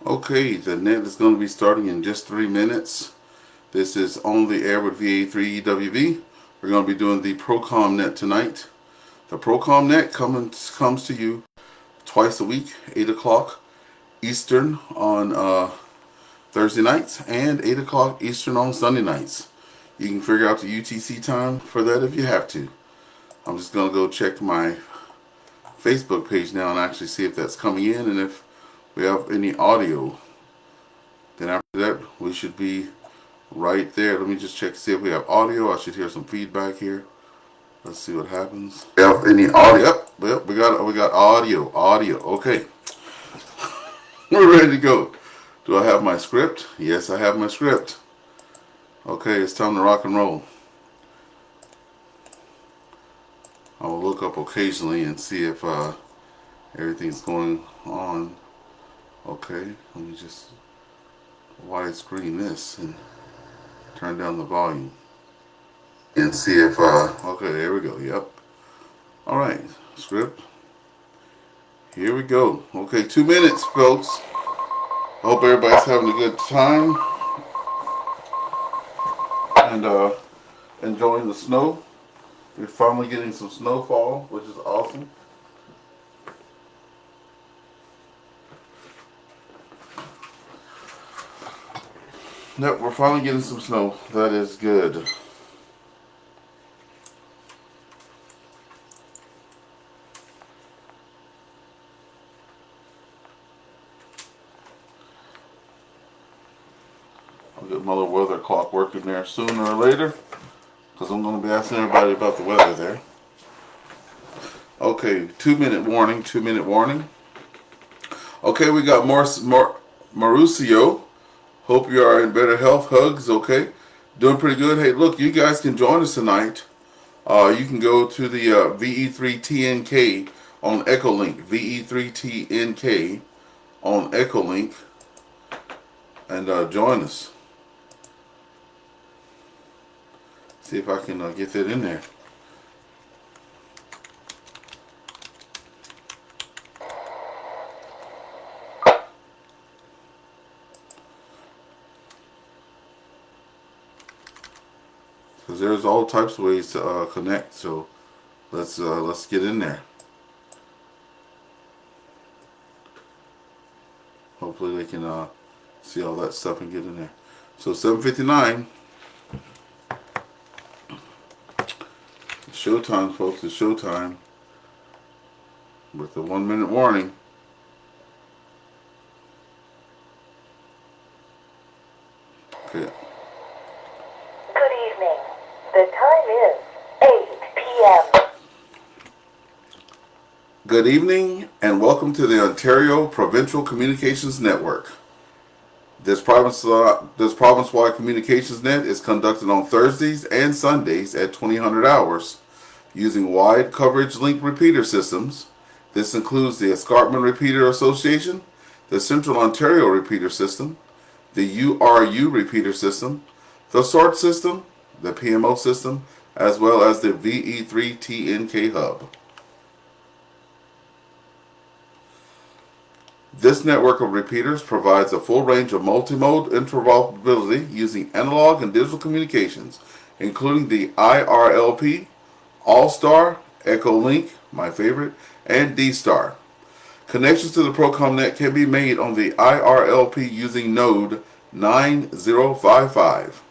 Okay, the net is going to be starting in just 3 minutes. This is on the air with VA3EWV. We're going to be doing the ProCom Net tonight. The ProCom Net comes to you twice a week, 8 o'clock Eastern on Thursday nights and 8 o'clock Eastern on Sunday nights. You can figure out the UTC time for that if you have to. I'm just going to go check my Facebook page now and actually see if that's coming in and if we have any audio. Then after that we should be right there. Let me just check to see if we have audio. I should hear some feedback here. Let's see what happens. We have any audio? Yep, we got audio. Okay. We're ready to go. Do I have my script? Yes, I have my script. Okay, it's time to rock and roll. I will look up occasionally and see if everything's going on. Okay, let me just widescreen this and turn down the volume and see if okay, there we go. Yep. All right, script. Here we go. Okay, 2 minutes, folks. I hope everybody's having a good time and enjoying the snow. We're finally getting some snowfall, which is awesome. Yep, we're finally getting some snow. That is good. I'll get my little weather clock working there sooner or later, because I'm going to be asking everybody about the weather there. Okay, 2 minute warning, 2 minute warning. Okay, we got Mauricio. Hope you are in better health. Hugs, okay. Doing pretty good. Hey, look, you guys can join us tonight. You can go to the VE3TNK on Echolink. VE3TNK on Echolink and join us. See if I can get that in there. Because there's all types of ways to connect, so let's get in there. Hopefully they can see all that stuff and get in there. So 7:59. It's showtime, folks. It's showtime. With the 1 minute warning. Okay. Good evening. The time is 8 p.m. Good evening and welcome to the Ontario Provincial Communications Network. This province-wide communications net is conducted on Thursdays and Sundays at 2000 hours using wide coverage link repeater systems. This includes the Escarpment Repeater Association, the Central Ontario Repeater System, the URU Repeater System, the SORT system, the PMO system, as well as the VE3TNK hub. This network of repeaters provides a full range of multimode interoperability using analog and digital communications, including the IRLP, AllStar, Echolink, my favorite, and D-Star. Connections to the ProCom Net can be made on the IRLP using node 9055.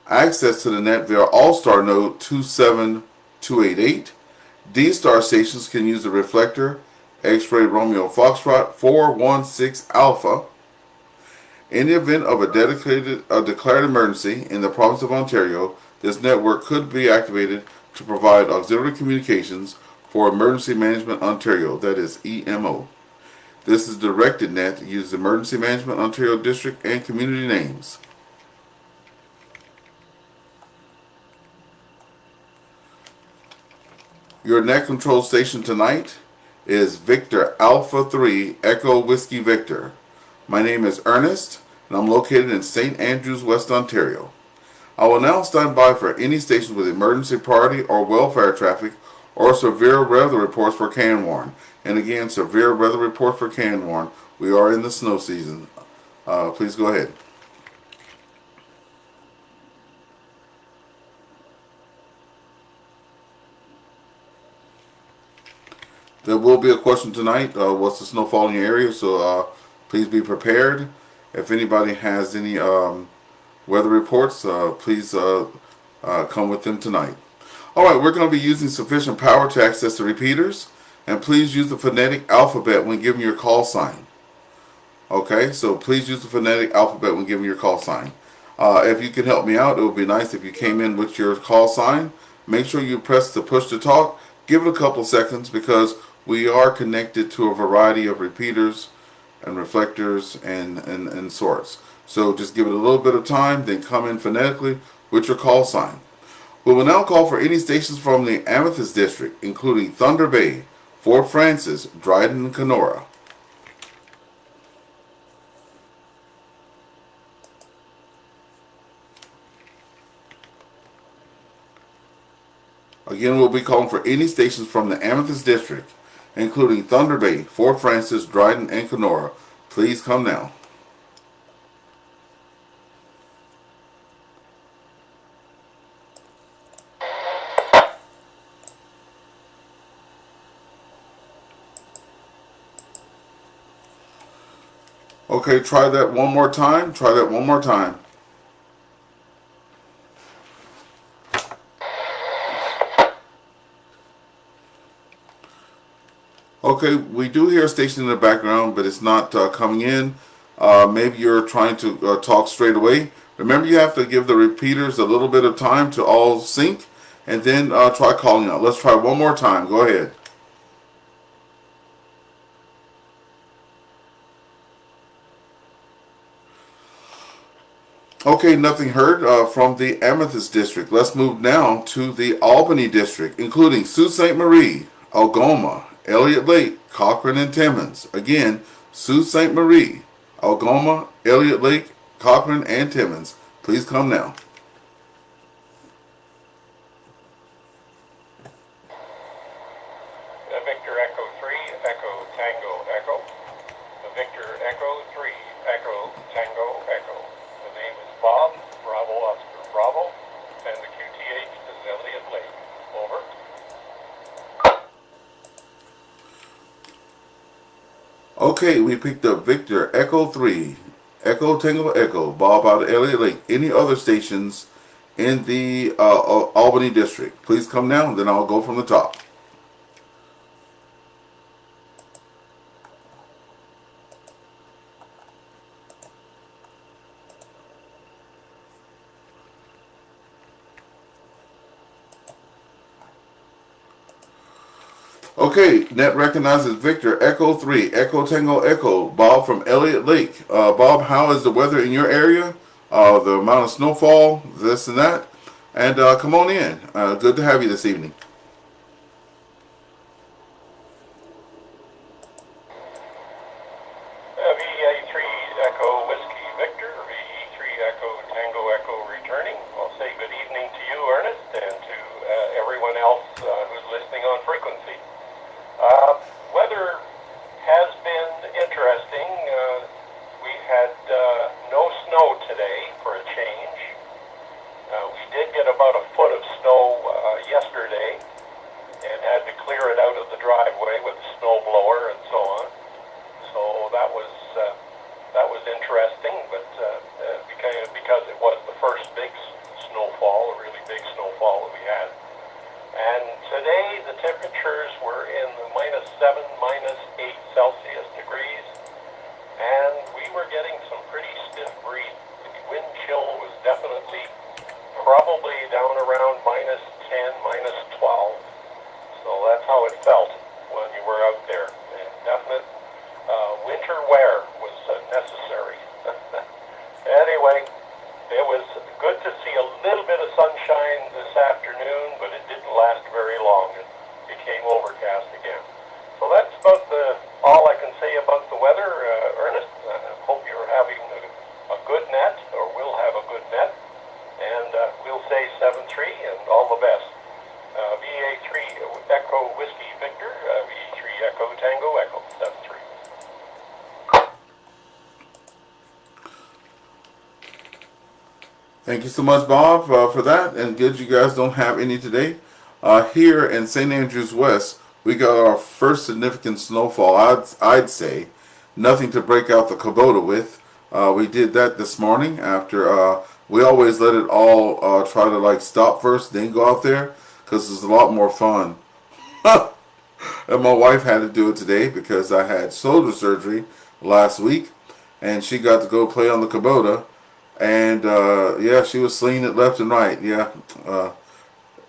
Access to the net via AllStar node 27288. D-Star stations can use the reflector X-Ray Romeo Foxtrot 416 Alpha. In the event of a declared emergency in the province of Ontario, this network could be activated to provide auxiliary communications for Emergency Management Ontario, that is EMO. This is directed net to use Emergency Management Ontario district and community names. Your net control station tonight is Victor Alpha 3 Echo Whiskey Victor. My name is Ernest and I'm located in St. Andrews, West Ontario. I will now stand by for any station with emergency priority or welfare traffic or severe weather reports for Canwarn. And again, severe weather report for Canwarn. We are in the snow season. Please go ahead. There will be a question tonight. What's the snowfall in your area? So please be prepared. If anybody has any weather reports, please come with them tonight. Alright, we're going to be using sufficient power to access the repeaters. And please use the phonetic alphabet when giving your call sign. Okay, so please use the phonetic alphabet when giving your call sign. If you can help me out, it would be nice if you came in with your call sign. Make sure you press the push to talk. Give it a couple seconds because we are connected to a variety of repeaters and reflectors and sorts. So just give it a little bit of time, then come in phonetically with your call sign. We will now call for any stations from the Amethyst District, including Thunder Bay, Fort Francis, Dryden, and Kenora. Again, we'll be calling for any stations from the Amethyst District, including Thunder Bay, Fort Francis, Dryden, and Kenora. Please come now. Okay, try that one more time. Try that one more time. Okay, we do hear a station in the background, but it's not coming in. Maybe you're trying to talk straight away. Remember, you have to give the repeaters a little bit of time to all sync, and then try calling out. Let's try one more time. Go ahead. Okay, nothing heard from the Amethyst District. Let's move now to the Albany District, including Sault Ste. Marie, Algoma, Elliott Lake, Cochrane, and Timmins. Again, Sault Ste. Marie, Algoma, Elliott Lake, Cochrane, and Timmins. Please come now. Victor Echo 3, Echo Tango Echo. Victor Echo 3, Echo Tango Echo. The name is Bob, Bravo Oscar Bravo, and the QTH is Elliott Lake. Over. Okay, we picked up Victor Echo 3, Echo Tango Echo, Bob out of Elliott Lake. Any other stations in the Albany District? Please come now, and then I'll go from the top. Okay, net recognizes Victor Echo 3, Echo Tango Echo, Bob from Elliott Lake. Bob, how is the weather in your area? The amount of snowfall, this and that. And come on in. Good to have you this evening. VA3 Echo Whiskey Victor, VE3 Echo Tango Echo returning. I'll say good evening to you, Ernest, and to everyone else who's listening on frequency. Weather has been interesting. We had no snow today for a change. We did get about a foot of snow yesterday and had to clear it out of the driveway with a snow blower and so on. So that was interesting, but because it was the first big snowfall, a really big snowfall that we had. And today the temperatures were in the -7, -8 Celsius degrees, and we were getting some pretty stiff breeze. The wind chill was definitely probably down around -10, -12. So that's how it felt when you were out there. And definite winter wear was necessary. Anyway, it was good to see a little bit of sunshine this afternoon, but it didn't last very long. It became overcast again. So that's about all I can say about the weather, Ernest. I hope you're having a good net, or will have a good net. And we'll say 7-3 and all the best. VA3 Echo Whiskey Victor, VA3 Echo Tango Echo, 73. Thank you so much, Bob, for that. And good you guys don't have any today. Here in St. Andrews West, we got our first significant snowfall, I'd say. Nothing to break out the Kubota with. We did that this morning after we always let it all try to like stop first, then go out there, because it's a lot more fun. And my wife had to do it today because I had shoulder surgery last week, and she got to go play on the Kubota. And yeah, she was slinging it left and right. Yeah.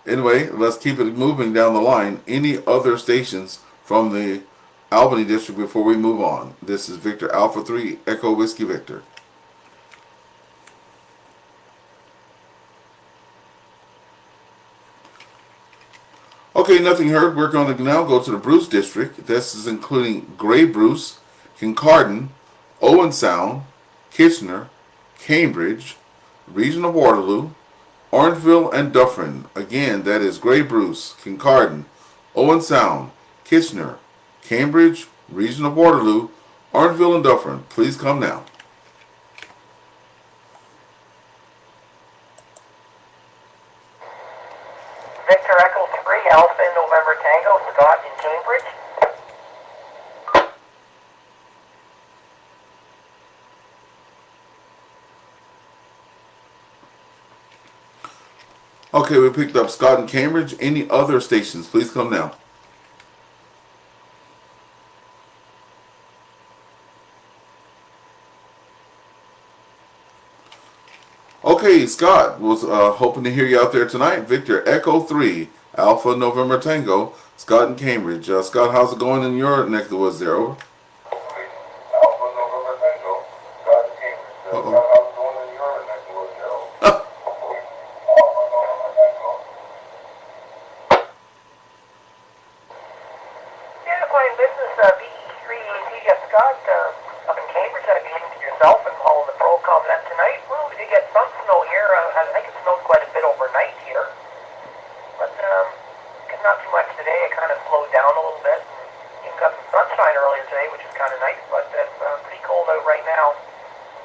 Anyway, let's keep it moving down the line. Any other stations from the Albany district before we move on? This is Victor Alpha 3 Echo Whiskey Victor. Okay, nothing heard. We're going to now go to the Bruce district. This is including Gray Bruce, Kincardine, Owen Sound, Kitchener, Cambridge, Region of Waterloo, Orangeville, and Dufferin. Again, that is Gray Bruce, Kincardine, Owen Sound, Kitchener, Cambridge, Region of Waterloo, Orangeville, and Dufferin. Please come now. Victor Echo 3, Alpha November Tango, Scott in Cambridge. Okay, we picked up Scott in Cambridge. Any other stations? Please come now. Okay, Scott was hoping to hear you out there tonight. Victor Echo 3, Alpha November Tango, Scott in Cambridge. Scott, how's it going in your neck of the woods there? Over. Alpha November Tango, Scott in Cambridge. Uh-oh. How's it going in your neck of the woods, Alpha November Tango. Yeah, fine business, VE3EWV, Scott, up in Cambridge. I'd be linked to yourself and calling the ProCom Net tonight. Well, we did get some snow here. I think it snowed quite a bit overnight here. But not too much today. It kind of slowed down a little bit. Even got some sunshine earlier today, which is kind of nice, but it's pretty cold out right now.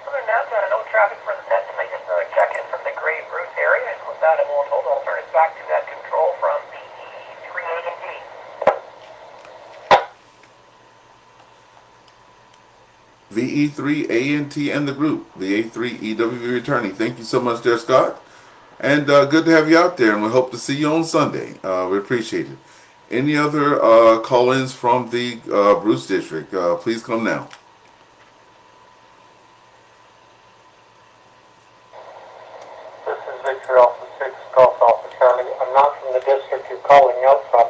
Other than that, no traffic for the net tonight. Just another check-in from the Gray Bruce area. And with that, I won't hold. I'll turn it back to that control from VE3ANT. VE3ANT and the group, VA3EWV returning. Thank you so much there, Scott. And good to have you out there, and we hope to see you on Sunday. We appreciate it. Any other call-ins from the Bruce District? Please come now. This is Victor Alpha 6, Golf Alpha Charlie. I'm not from the district you're calling out from.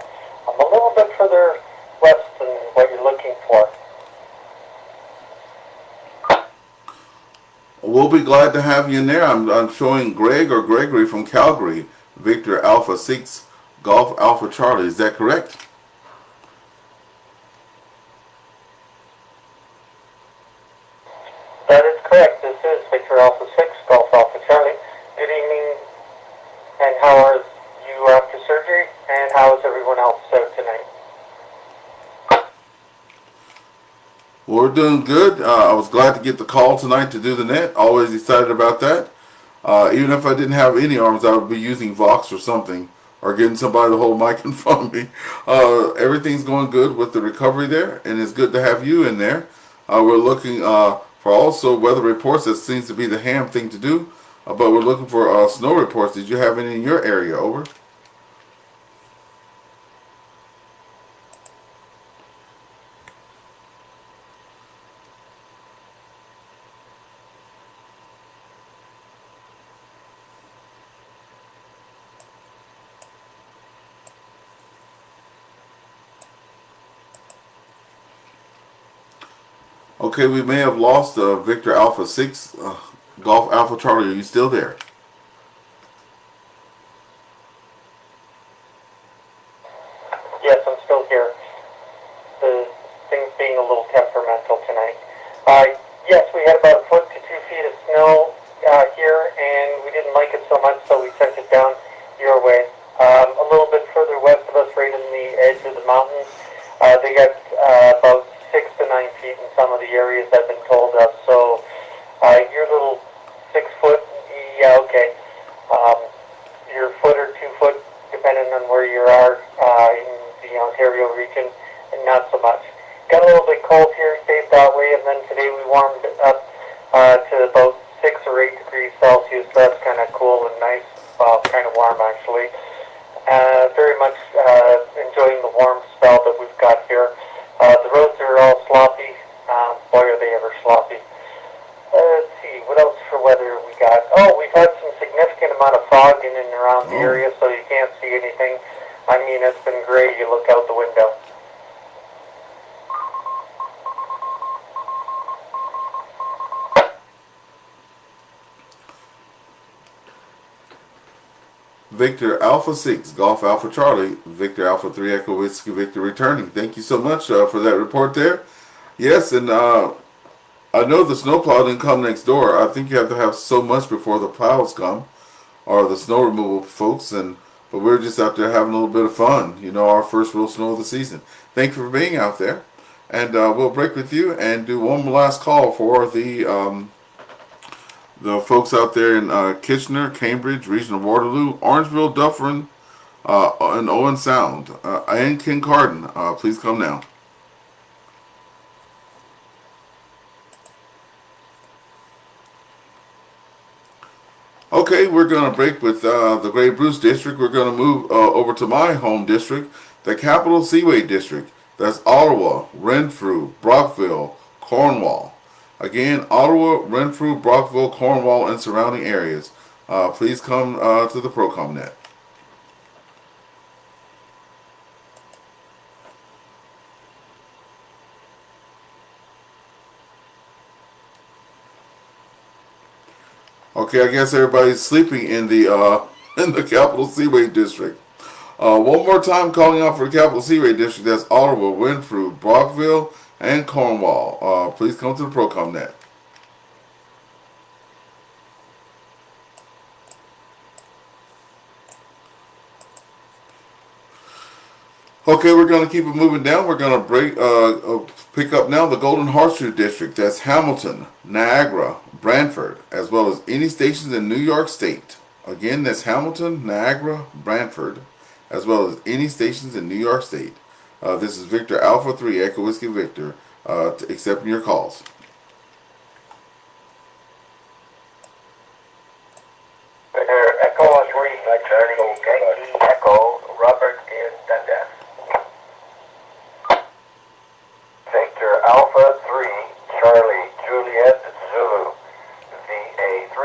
I'm a little bit further west than what you're looking for. We'll be glad to have you in there. I'm showing Greg or Gregory from Calgary, Victor Alpha 6, Golf Alpha Charlie. Is that correct? That is correct. This is Victor Alpha 6, Golf Alpha Charlie. Good evening, and how are you after surgery, and how is everyone else out tonight? Well, we're doing good. I was glad to get the call tonight to do the net. Always excited about that. Even if I didn't have any arms, I would be using Vox or something, or getting somebody to hold a mic in front of me. Everything's going good with the recovery there, and it's good to have you in there. We're looking for also weather reports. That seems to be the ham thing to do. But we're looking for snow reports. Did you have any in your area? Over. Okay, we may have lost Victor Alpha 6, Golf Alpha Charlie. Are you still there? Yes, I'm still here. The things being a little temperamental tonight. Yes, we had about 1 to 2 feet of snow here, and we didn't like it so much, so we sent it down your way. A little bit further Yeah, okay. You're a foot or 2 foot, depending on where you are in the Ontario region, and not so much. Got a little bit cold here, stayed that way, and then today we warmed up to about 6 or 8 degrees Celsius. So that's kind of cool and nice, kind of warm actually. Very much enjoying the warm spell that we've got here. The roads are all sloppy. Boy, are they ever sloppy. Let's see, what else for weather we got? Oh, we've had some significant amount of fog in and around the area, so you can't see anything. I mean, it's been gray. You look out the window. Victor Alpha 6, Golf Alpha Charlie, Victor Alpha 3 Echo Whiskey Victor returning. Thank you so much for that report there. Yes, and I know the snowplow didn't come next door. I think you have to have so much before the plows come, or the snow removal folks, but we're just out there having a little bit of fun. You know, our first real snow of the season. Thank you for being out there. And we'll break with you and do one last call for the folks out there in Kitchener, Cambridge, Region of Waterloo, Orangeville, Dufferin, and Owen Sound, and Kincardine. Please come now. Okay, we're going to break with the Grey Bruce District. We're going to move over to my home district, the Capital Seaway District. That's Ottawa, Renfrew, Brockville, Cornwall. Again, Ottawa, Renfrew, Brockville, Cornwall, and surrounding areas. Please come to the ProCom Net. Okay, I guess everybody's sleeping in the Capital Seaway District. One more time, calling out for the Capital Seaway District. That's Ottawa, Renfrew, Brockville, and Cornwall. Please come to the ProCom Net. Okay, we're going to keep it moving down. We're going to pick up now the Golden Horseshoe District. That's Hamilton, Niagara, Brantford, as well as any stations in New York State. Again, that's Hamilton, Niagara, Brantford, as well as any stations in New York State. This is Victor Alpha 3 Echo Whiskey Victor accepting your calls. Victor Echo 3, Charlie Yankee Echo, Robert in Dundas. Victor Alpha 3, Charlie Juliet Zulu, VA3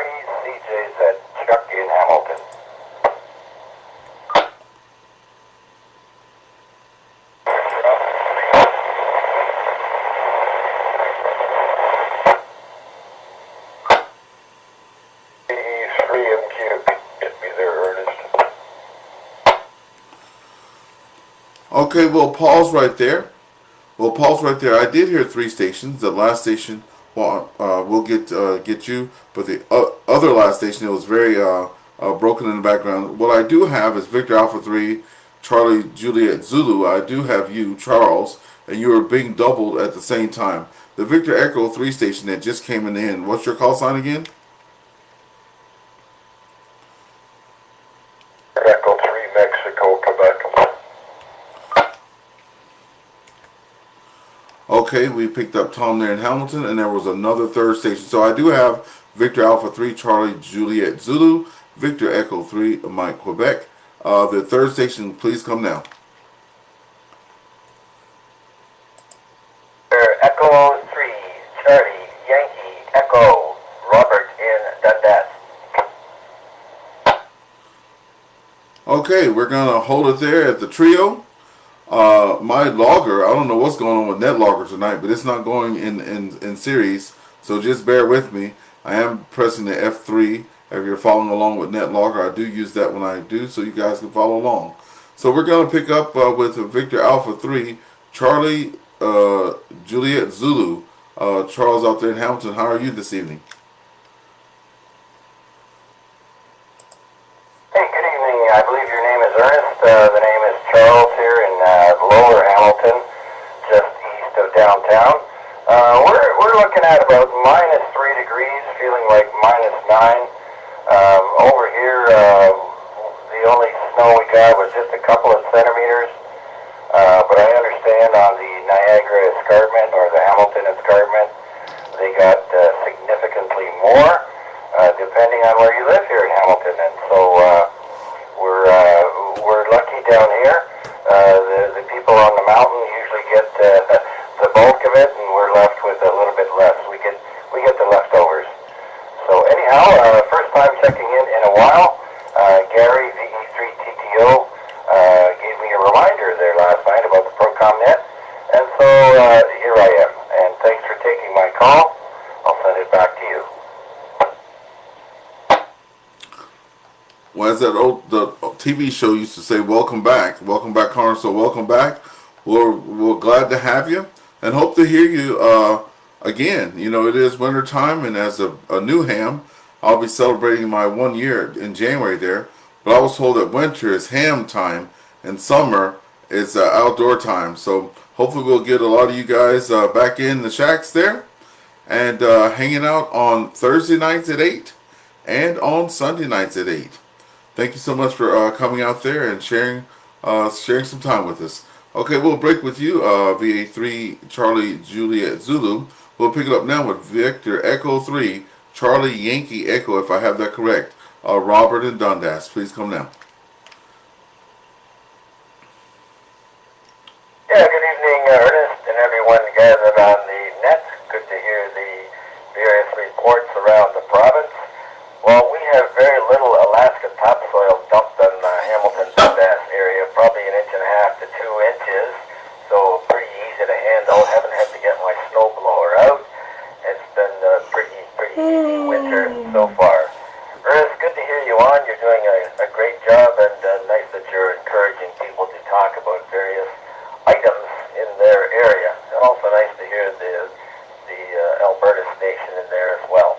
CJZ Chuck in Hamilton. Okay, we'll pause right there. I did hear 3 stations. The last station, we'll get you, but the other last station, it was very broken in the background. What I do have is Victor Alpha 3, Charlie Juliet Zulu. I do have you, Charles, and you are being doubled at the same time. The Victor Echo 3 station that just came in. What's your call sign again? Echo 3, Mexico, Quebec. Okay, we picked up Tom there in Hamilton, and there was another 3rd station. So I do have Victor Alpha 3, Charlie Juliet Zulu, Victor Echo 3, Mike, Quebec. The 3rd station, please come now. Echo 3, Charlie Yankee Echo, Robert in Dundas. Okay, we're going to hold it there at the trio. My logger, I don't know what's going on with net logger tonight, but it's not going in series, so just bear with me. I am pressing the F3 if you're following along with net logger. I do use that when I do, so you guys can follow along. So we're going to pick up with Victor Alpha 3, Charlie Juliet Zulu. Charles out there in Hamilton, how are you this evening? Hey, good evening. I believe your name is Ernest. The name is Charles here in Lower Hamilton, just east of downtown. We're looking at about -3 degrees, feeling like -9. guy was just a couple of centimeters, but I understand on the Niagara escarpment or the Hamilton escarpment, they got significantly more, depending on where you live here in Hamilton. And so we're lucky down here. The people on the mountain usually get the bulk of it, and we're left with a little bit less. We get the leftovers. So anyhow, first time checking in a while. Gary, VE3TTO, gave me a reminder there last night about the ProCom Net, and so here I am. And thanks for taking my call. I'll send it back to you. Well, as the TV show used to say, welcome back, Connor. So welcome back. We're glad to have you, and hope to hear you again. You know, it is winter time, and as a new ham, I'll be celebrating my 1 year in January there. But I was told that winter is ham time and summer is outdoor time. So hopefully we'll get a lot of you guys back in the shacks there and hanging out on Thursday nights at 8 and on Sunday nights at 8. Thank you so much for coming out there and sharing some time with us. Okay, we'll break with you, VA3 Charlie Juliet Zulu. We'll pick it up now with Victor Echo 3 Charlie Yankee Echo, if I have that correct. Robert and Dundas, please come now. Yeah, good evening, Ernest, and everyone gathered on the net. Good to hear the various reports around the province. Well, we have very little Alaska topsoil dumped on the Hamilton-Dundas area, probably 1.5 to 2 inches, so pretty easy to handle. Haven't had to get my snowblower out. It's been a pretty easy winter so far. Ernest, good to hear you on. You're doing a great job, and nice that you're encouraging people to talk about various items in their area. And also nice to hear the Alberta station in there as well.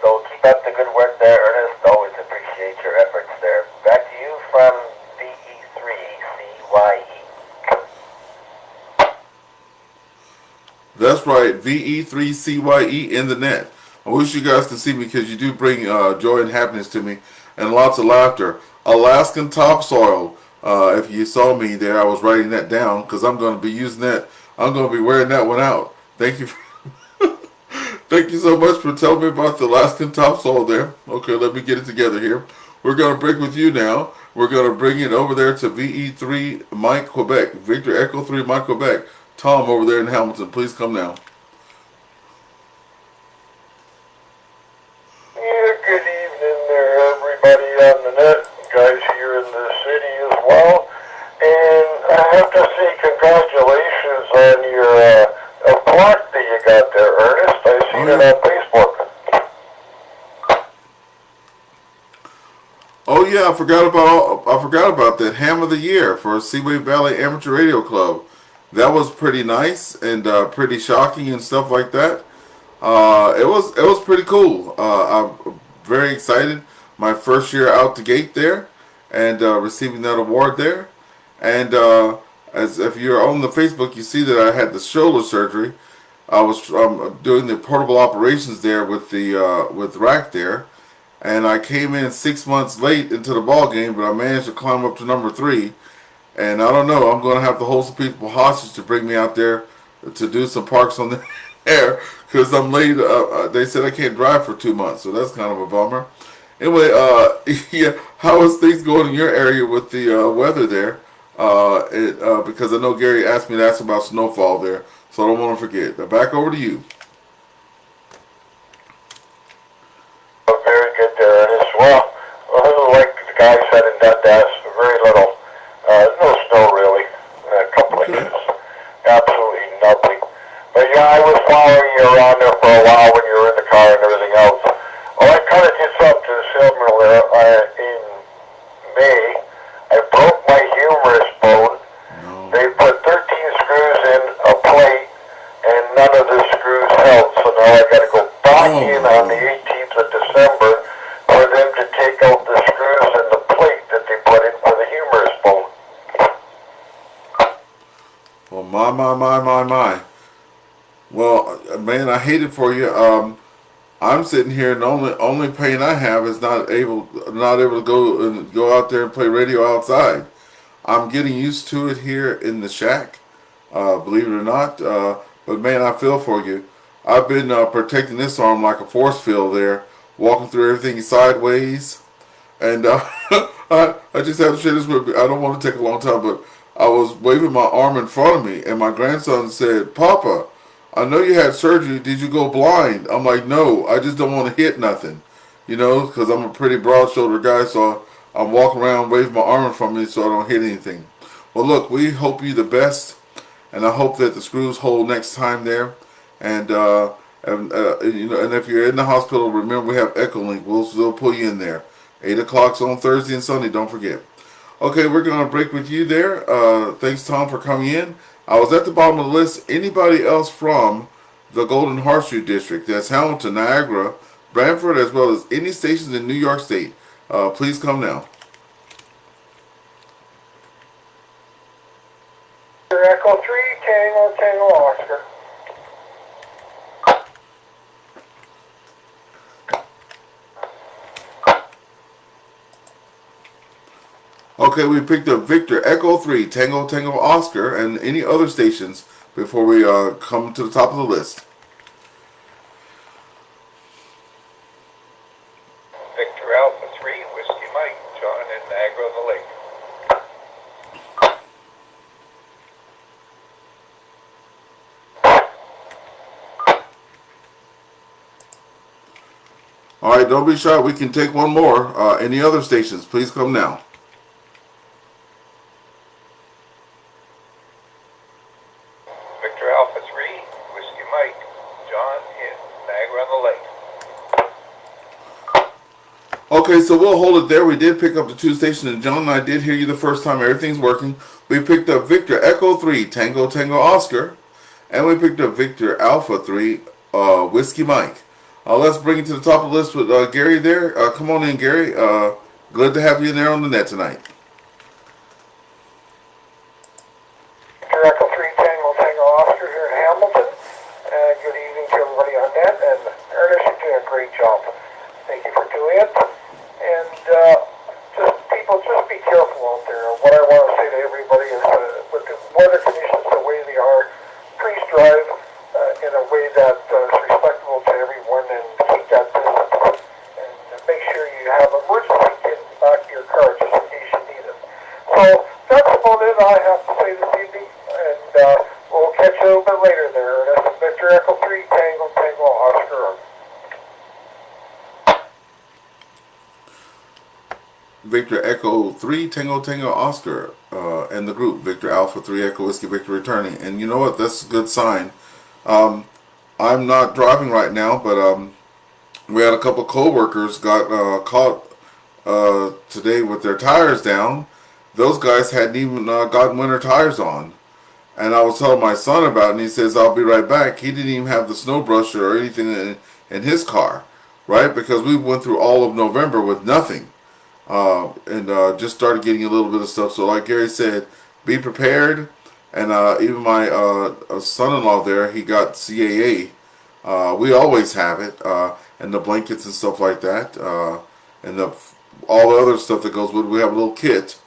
So keep up the good work there, Ernest. Always appreciate your efforts there. Back to you from VE3CYE. That's right, VE3CYE in the net. I wish you guys could see me because you do bring joy and happiness to me and lots of laughter. Alaskan topsoil. If you saw me there, I was writing that down because I'm going to be using that. I'm going to be wearing that one out. Thank you. Thank you so much for telling me about the Alaskan topsoil there. Okay, let me get it together here. We're going to break with you now. We're going to bring it over there to VE3 Mike Quebec. Victor Echo 3 Mike Quebec. Tom over there in Hamilton, please come now. Yeah, good evening there, everybody on the net, guys here in the city as well. And I have to say congratulations on your plaque that you got there, Ernest. I seen it on Facebook. Oh yeah, I forgot about that ham of the year for Seaway Valley Amateur Radio Club. That was pretty nice and pretty shocking and stuff like that. It was pretty cool. I'm very excited. My first year out the gate there, and receiving that award there. And as if you're on the Facebook, you see that I had the shoulder surgery. I was doing the portable operations there with the with RAC there, and I came in 6 months late into the ball game, but I managed to climb up to number 3. And I don't know, I'm going to have to hold some people hostage to bring me out there to do some parks on the air because I'm late. They said I can't drive for 2 months, so that's kind of a bummer. Anyway, yeah, how is things going in your area with the weather there? Because I know Gary asked me to ask about snowfall there, so I don't want to forget. Back over to you. Oh, very good there, Ernest. Well, like the guy said in Dundas, very little. No snow really, a couple inches, absolutely nothing. But yeah, I was following you around there for a while when you were in the car and everything else. Well, I kind of did something similar there in May. I broke my humerus bone. No. They put 13 screws in a plate and none of the screws held. So now I got to go back in on the 18th of December for them to take out the screws and the plate that they put in for the humerus bone. Well, my. Well, man, I hate it for you. I'm sitting here, and the only pain I have is not able to go out there and play radio outside. I'm getting used to it here in the shack, believe it or not. But man, I feel for you. I've been protecting this arm like a force field there, walking through everything sideways. And I just have to share this with you. I don't want to take a long time, but I was waving my arm in front of me, and my grandson said, "Papa, I know you had surgery. Did you go blind?" I'm like, "No, I just don't want to hit nothing, because I'm a pretty broad-shouldered guy, so I'm walking around waving my arm in front of me so I don't hit anything." Well, look, we hope you the best, and I hope that the screws hold next time there. And and if you're in the hospital, remember we have EchoLink. We'll still pull you in there. 8 o'clock's on Thursday and Sunday. Don't forget. Okay, we're gonna break with you there. Thanks, Tom, for coming in. I was at the bottom of the list. Anybody else from the Golden Horseshoe District? That's Hamilton, Niagara, Brantford, as well as any stations in New York State. Please come now. Echo 3, Tango, Tango, Oscar. Okay, we picked up Victor Echo 3, Tango Tango Oscar, and any other stations before we come to the top of the list. Victor Alpha 3, Whiskey Mike, John in Niagara on the Lake. All right, don't be shy. We can take one more. Any other stations, please come now. Victor Alpha 3, Whiskey Mike, John in Niagara on the Lake. Okay, so we'll hold it there. We did pick up the 2 stations, and John and I did hear you the first time. Everything's working. We picked up Victor Echo 3, Tango Tango Oscar, and we picked up Victor Alpha 3, Whiskey Mike. Let's bring it to the top of the list with Gary there. Come on in, Gary. Glad to have you in there on the net tonight. Victor Echo 3, Tango, Tango, Oscar here in Hamilton. Good evening to everybody on net, and Ernest, you're doing a great job. Thank you for doing it. And just be careful out there. What I want to say to everybody is with the weather conditions the way they are, please drive in a way that is respectable to everyone and keep that distance. And make sure you have emergency kit in the back of your car just in case you need it. So that's about it I have to say this evening, and we'll catch you a little bit later there. That's Victor Echo 3, Tango, Tango, Oscar. Victor Echo 3, Tango Tango Oscar, and the group, Victor Alpha 3, Echo Whiskey Victor returning. And you know what? That's a good sign. I'm not driving right now, but we had a couple co-workers got caught today with their tires down. Those guys hadn't even gotten winter tires on. And I was telling my son about it, and he says, "I'll be right back." He didn't even have the snow brusher or anything in his car, right? Because we went through all of November with nothing. And just started getting a little bit of stuff. So like Gary said, be prepared. And even my son-in-law there, he got CAA. We always have it. And the blankets and stuff like that. And all the other stuff that goes with it. We have a little kit.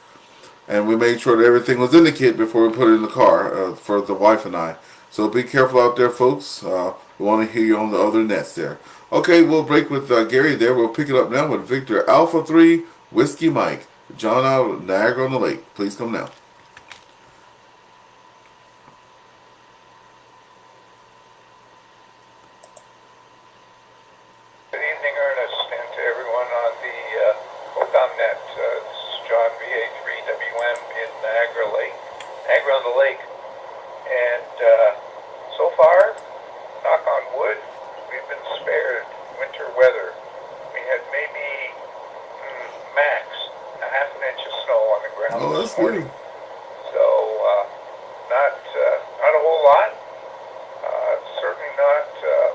And we made sure that everything was in the kit before we put it in the car for the wife and I. So be careful out there, folks. We want to hear you on the other nets there. Okay, we'll break with Gary there. We'll pick it up now with Victor Alpha 3, Whiskey Mike, John out of Niagara on the Lake. Please come now. Good evening, Ernest, and to everyone on the ProCom Net. This is John, VA3EWV in Niagara on the Lake. And so far, knock on wood, we've been spared winter weather. We had maybe max a half an inch of snow on the ground this morning. So not a whole lot. Certainly not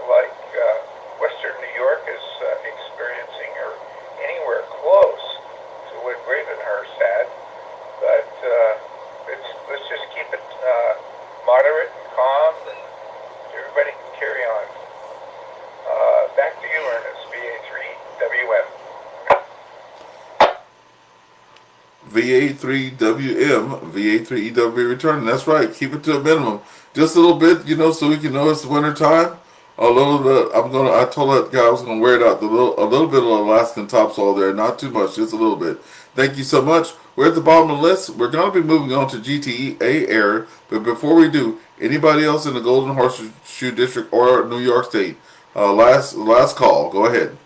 like Western New York is experiencing or anywhere close to what Gravenhurst had. But let's just keep it moderate and calm, and everybody can carry on. Back to you, Ernest, VA3WM. VA3WM, VA3EWV returning. That's right. Keep it to a minimum. Just a little bit, so we can know it's winter time. A little bit. I told that guy I was gonna wear it out. A little bit of Alaskan topsoil there. Not too much. Just a little bit. Thank you so much. We're at the bottom of the list. We're gonna be moving on to GTA area. But before we do, anybody else in the Golden Horseshoe District or New York State? Last call. Go ahead.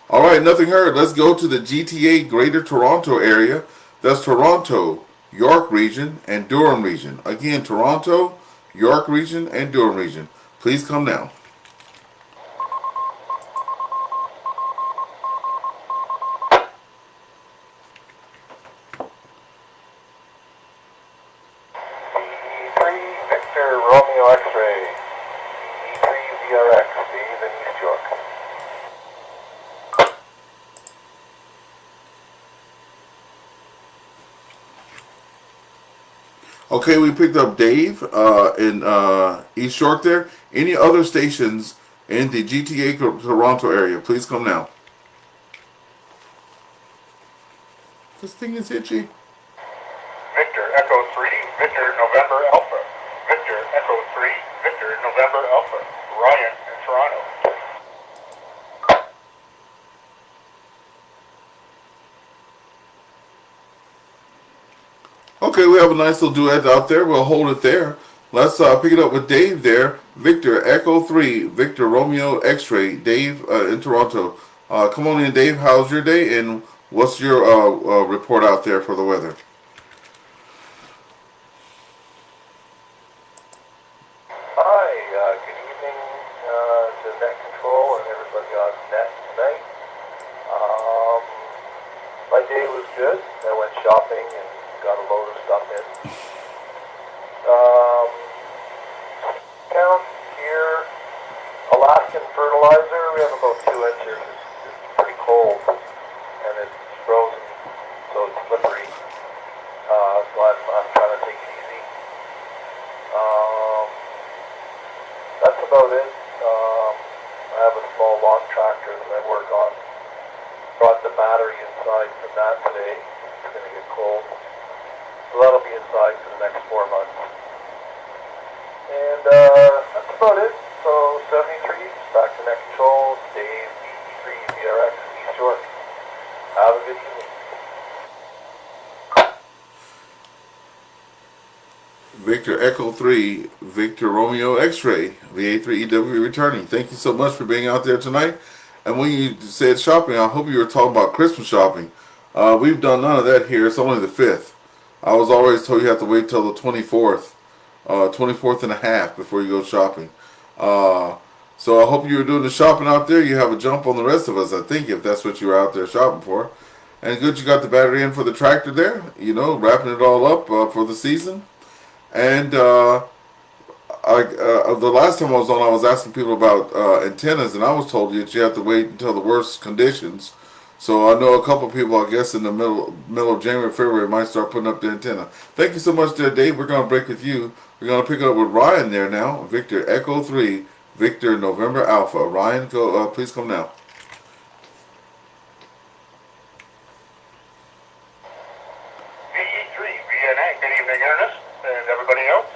All right, nothing heard. Let's go to the GTA Greater Toronto area. That's Toronto, York region, and Durham region. Again, Toronto, York region, and Durham region. Please come now. V3 Victor Romeo X-ray. V3 VRX, Dave in East York. Okay, we picked up Dave in East York there. Any other stations in the GTA Toronto area, please come now. This thing is itchy. Victor Echo 3, Victor November Alpha. Victor Echo 3, Victor November Alpha. Ryan in Toronto. Okay, we have a nice little duet out there. We'll hold it there. Let's pick it up with Dave there. Victor Echo 3, Victor Romeo X-ray. Dave in Toronto. Come on in, Dave. How's your day? And what's your report out there for the weather? Hi, good evening to Net Control and everybody on Net tonight. My day was good. I went shopping and got a load of stuff in. Down here, Alaskan fertilizer, we have about 2 inches. It's pretty cold and it's frozen, so it's slippery. So I'm trying to take it easy. That's about it. I have a small lawn tractor that I work on. Brought the battery inside for that today. It's going to get cold. So that'll be inside for the next 4 months. And that's about it. So 73, back to Net Control, Dave, VE3, VRX, East York. Have a good evening. Victor Echo 3, Victor Romeo X-ray, VA3EWV returning. Thank you so much for being out there tonight. And when you said shopping, I hope you were talking about Christmas shopping. We've done none of that here. It's only the 5th. I was always told you have to wait till the 24th, 24th and a half before you go shopping. So I hope you were doing the shopping out there. You have a jump on the rest of us, I think, if that's what you were out there shopping for. And good you got the battery in for the tractor there, wrapping it all up for the season. And the last time I was on, I was asking people about antennas, and I was told that you have to wait until the worst conditions. So I know a couple of people, I guess, in the middle of January, February, might start putting up the antenna. Thank you so much there, Dave. We're going to break with you. We're going to pick it up with Ryan there now. Victor Echo 3, Victor November Alpha. Ryan, go. Please come now. VE3, VNA, good evening, Ernest, and everybody else.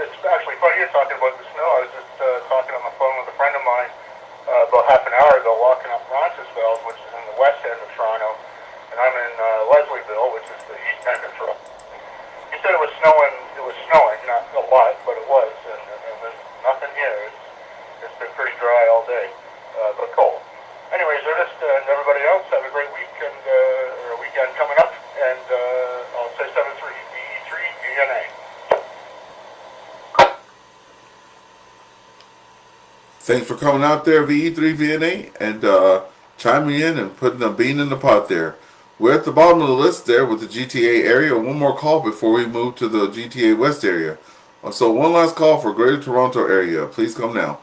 It's actually funny you're talking about the snow. I was just talking on the phone with a friend of mine about half an hour ago, walking up Roncesvalles, which is in the west end of Toronto, and I'm in Leslieville, which is the east end of Toronto. He said it was snowing, not a lot, but it was, and there's nothing here. It's been pretty dry all day, but cold. Anyways, Ernest and everybody else, have a great week and or a weekend coming up, and I'll say 7-3, VE3, VNA. Thanks for coming out there, VE3VNA, and chiming in and putting a bean in the pot there. We're at the bottom of the list there with the GTA area. One more call before we move to the GTA West area. So one last call for Greater Toronto area. Please come now.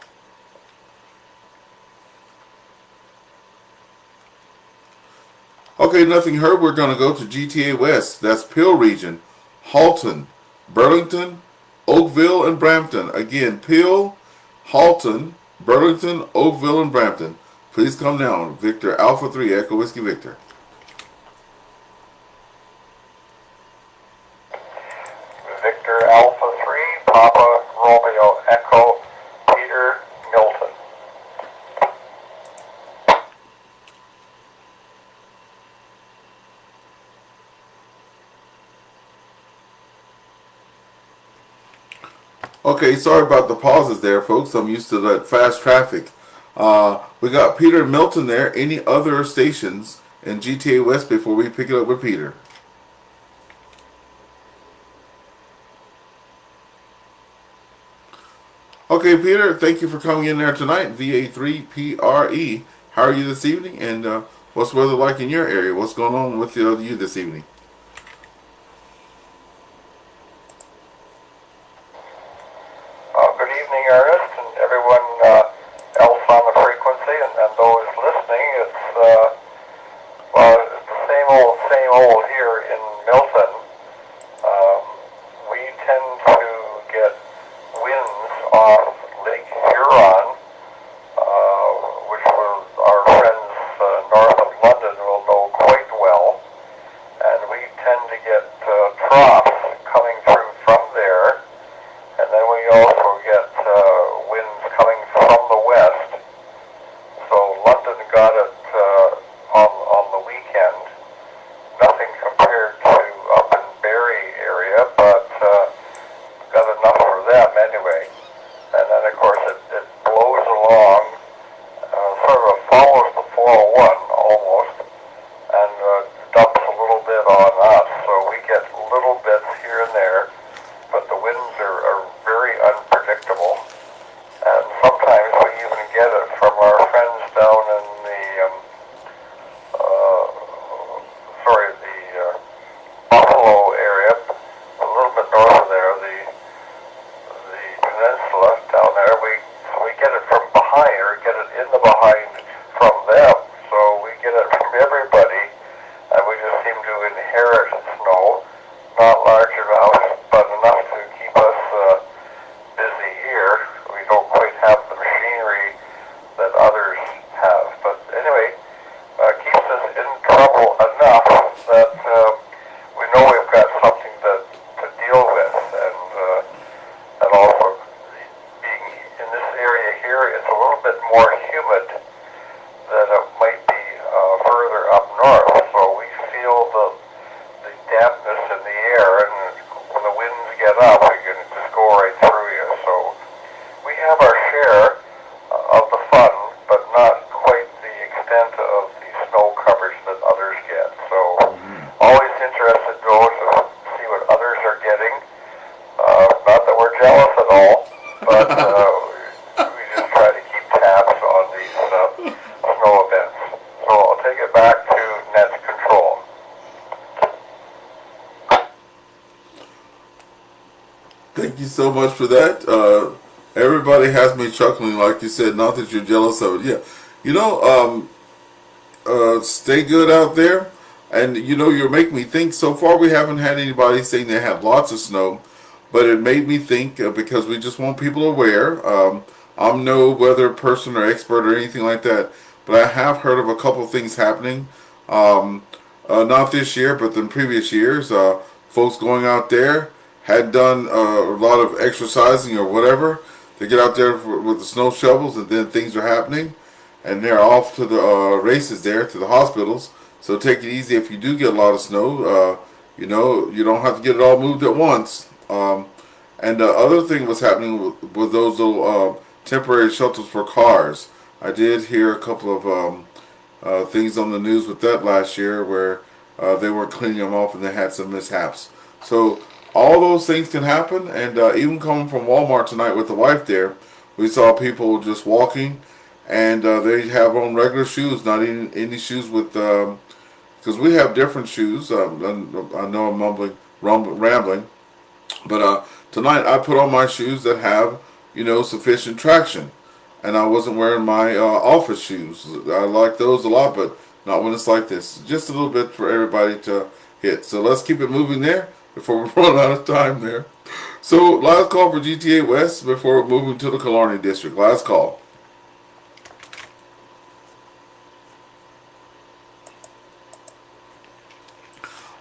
Okay, nothing heard. We're going to go to GTA West. That's Peel region, Halton, Burlington, Oakville, and Brampton. Again, Peel, Halton, Burlington, Oakville, and Brampton. Please come now. Victor Alpha 3 Echo Whiskey Victor. Victor Alpha 3, Papa Romeo Echo, Peter Milton. Okay, sorry about the pauses there, folks. I'm used to that fast traffic. We got Peter Milton there. Any other stations in GTA West before we pick it up with Peter? Okay, Peter, thank you for coming in there tonight. VA3PRE. How are you this evening? And what's the weather like in your area? What's going on with you this evening? Good evening, Ernest, and everyone else on the frequency, and those listening. It's it's the same old here in Milton. We tend to get winds off Lake Huron, which our friends north of London will know quite well, and we tend to get troughs coming through from there. And then we also get winds coming from the west. So London got it on the weekend. Nothing compared to up in Barrie area, but got enough for them anyway. And then of course it blows along, sort of follows the 401 almost, and dumps a little bit on us. So we get little bits here and there, but the winds are very unpredictable, and sometimes we even get it from our friends down in the Buffalo area, a little bit north of there, the peninsula down there. We get it from behind, or get it in the behind from them. So we get it from everybody, and we just seem to inherit snow, not large enough, but enough to keep us busy here. We don't quite have the machinery that others have, but anyway, keeps us in trouble enough that we know we've got something to deal with, and also being in this area here, it's a little bit more humid than it might be further up north, so we feel the dampness in the air, and when the winds get up, we can just go right through you. So we have our share of the fun, but not quite the extent of the snow coverage that others get. So always interested though to see what others are getting. Not that we're jealous at all, but we just try to keep tabs on these snow events. So I'll take it back to net control. Thank you so much for that. Everybody has me chuckling, like you said, not that you're jealous of it. Yeah. You know, stay good out there. And, you know, you're making me think. So far, we haven't had anybody saying they have lots of snow. But it made me think because we just want people aware. I'm no weather person or expert or anything like that. But I have heard of a couple of things happening. Not this year, but in previous years. Folks going out there had done a lot of exercising or whatever. They get out there with the snow shovels, and then things are happening. And they're off to the races there, to the hospitals. So take it easy if you do get a lot of snow. You know, you don't have to get it all moved at once. And the other thing was happening with those little temporary shelters for cars. I did hear a couple of things on the news with that last year where they weren't cleaning them off and they had some mishaps. So all those things can happen. And even coming from Walmart tonight with the wife there, we saw people just walking, and they have on regular shoes, not even any shoes with, because we have different shoes. I know I'm rambling, but tonight I put on my shoes that have, you know, sufficient traction, and I wasn't wearing my office shoes. I like those a lot, but not when it's like this. Just a little bit for everybody to hit. So let's keep it moving there before we run out of time there. So last call for GTA West before moving to the Killarney District. Last call.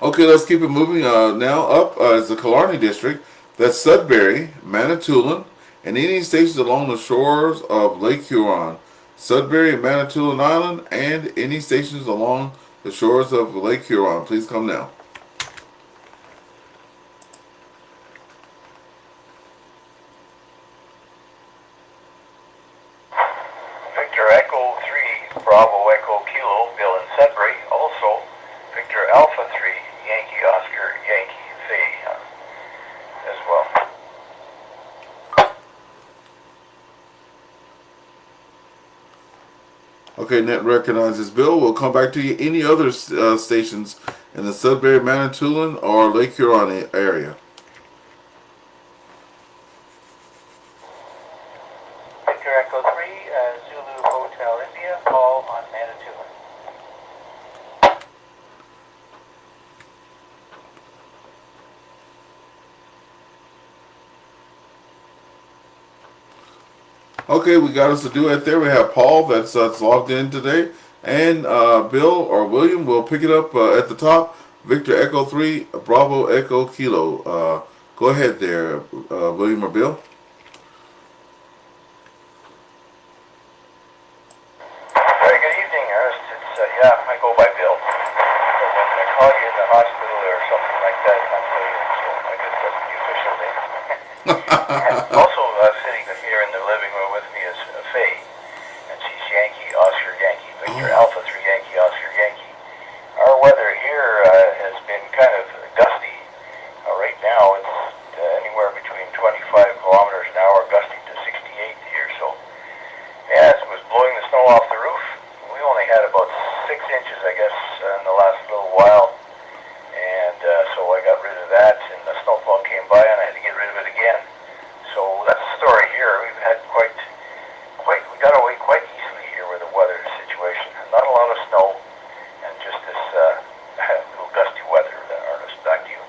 Okay, let's keep it moving. Now up is the Killarney district. That's Sudbury, Manitoulin, and any stations along the shores of Lake Huron. Sudbury and Manitoulin Island, and any stations along the shores of Lake Huron. Please come now. Victor Echo 3, Bravo Echo Kilo, Bill in Sudbury. Also, Victor Alpha 3, Yankee Oscar, Yankee Faye as well. Okay, Net recognizes Bill. We'll come back to you. Any other stations in the Sudbury, Manitoulin, or Lake Huron area? Victor Echo 3, Zulu Hotel India, call on Manitoulin. Okay, we got us a duet there. We have Paul that's logged in today, and Bill or William will pick it up at the top. Victor Echo 3, Bravo Echo Kilo. Go ahead there, William or Bill. Very good evening, Ernest. It's, I go by Bill. But when I call you in the hospital or something like that, I'm William, so I guess that's the official name. Also, sitting here in the living room with me is Faye, and she's Yankee, Oscar, Yankee, Victor Alpha 3, Yankee, Oscar, Yankee. Our weather here has been kind of gusty. Right now, it's anywhere between 25 kilometers an hour, gusting to 68 here, so yeah, it was blowing the snow off the roof. We only had about 6 inches, I guess, in the last little while. And so I got rid of that, and the snowplow came by, and I had to get rid of it again. So that's the story here. We've had we got away quite easily here with the weather situation. Not a lot of snow, and just this little gusty weather. Ernest, back to you.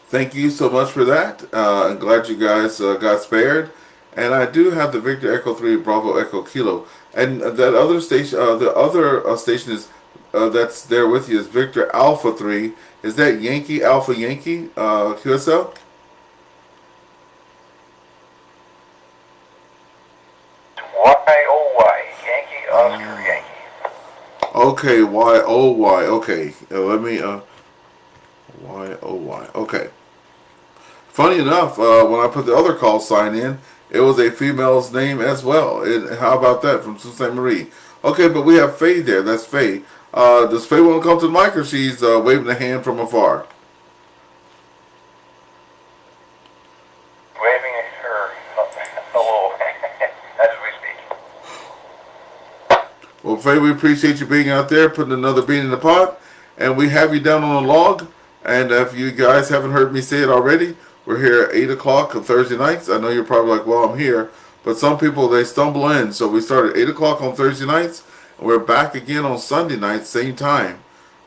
Thank you so much for that. I'm glad you guys got spared. And I do have the Victor Echo 3, Bravo Echo Kilo. And that other station, the other station is that's there with you is Victor Alpha 3. Is that Yankee Alpha Yankee QSL? Y-O-Y, Yankee, Oscar, Yankee. Okay, Y-O-Y. Okay, let me, Y-O-Y. Okay. Funny enough, when I put the other call sign in, it was a female's name as well. How about that from Sault Ste. Marie? Okay, but we have Faye there. That's Faye. Does Faye want to come to the mic, or she's waving a hand from afar? Waving her hello as we speak. Well, Faye, we appreciate you being out there, putting another bean in the pot, and we have you down on a log. And if you guys haven't heard me say it already, we're here at 8 o'clock on Thursday nights. I know you're probably like, well, I'm here. But some people, they stumble in. So we start at 8 o'clock on Thursday nights. And we're back again on Sunday nights, same time.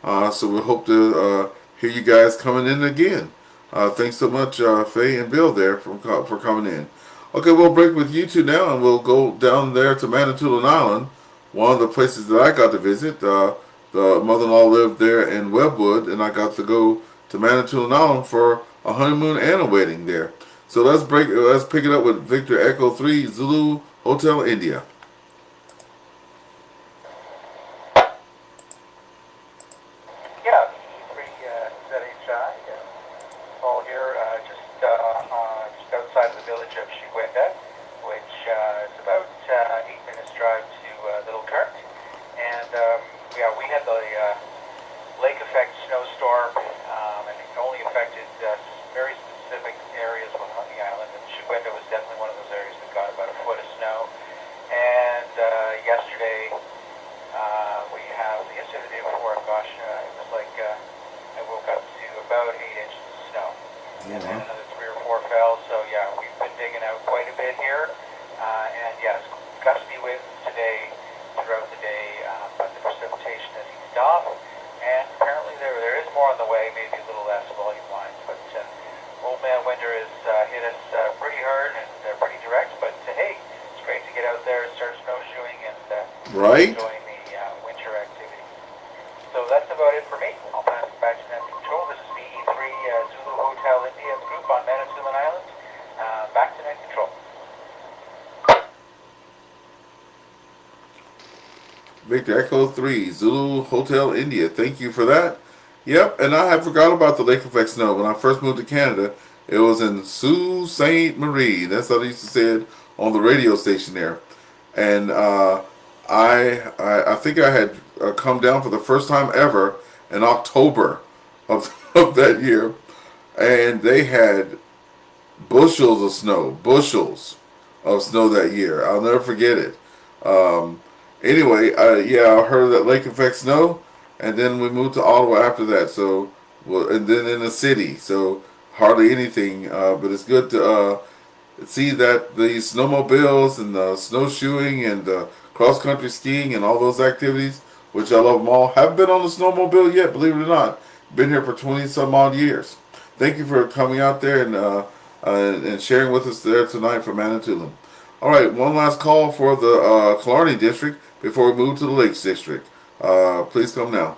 So we hope to hear you guys coming in again. Thanks so much, Faye and Bill there for coming in. Okay, we'll break with you two now, and we'll go down there to Manitoulin Island, one of the places that I got to visit. The mother-in-law lived there in Webwood, and I got to go to Manitoulin Island for a honeymoon and a wedding there. So let's pick it up with Victor Echo 3 Zulu Hotel India. Yeah, VA3EWV, all here just outside of the village of Shigwenda, which is about 8 minutes drive to Little Current. And we had the lake effect snowstorm, and it only affected very specific areas on the island. And Shigwenda was definitely one of those areas that got about a foot of snow. And yesterday, the day before, gosh, it was like I woke up to about 8 inches of snow. And then another 3 or 4 fell. So yeah, we've been digging out quite a bit here. And yes, gusty winds today throughout the day, but the precipitation has eased off. And apparently there is more on the way, maybe a little less volume-wise. But old man winter has hit us pretty hard and pretty direct. But hey, it's great to get out there and start snowshoeing and Right? enjoying the winter activity. So that's about Victor Echo 3, Zulu Hotel India. Thank you for that. Yep, and I had forgot about the lake effect snow. When I first moved to Canada, it was in Sault Ste. Marie. That's how they used to say it on the radio station there. And I think I had come down for the first time ever in October of that year. And they had bushels of snow that year. I'll never forget it. Anyway, yeah, I heard that lake effect snow, and then we moved to Ottawa after that. So, well, and then in the city, so hardly anything. But it's good to see that the snowmobiles and the snowshoeing and cross country skiing and all those activities, which I love them all. Haven't been on the snowmobile yet, believe it or not. Been here for 20 some odd years. Thank you for coming out there and sharing with us there tonight from Manitoulin. All right, one last call for the Killarney district before we move to the Lakes district. Please come now.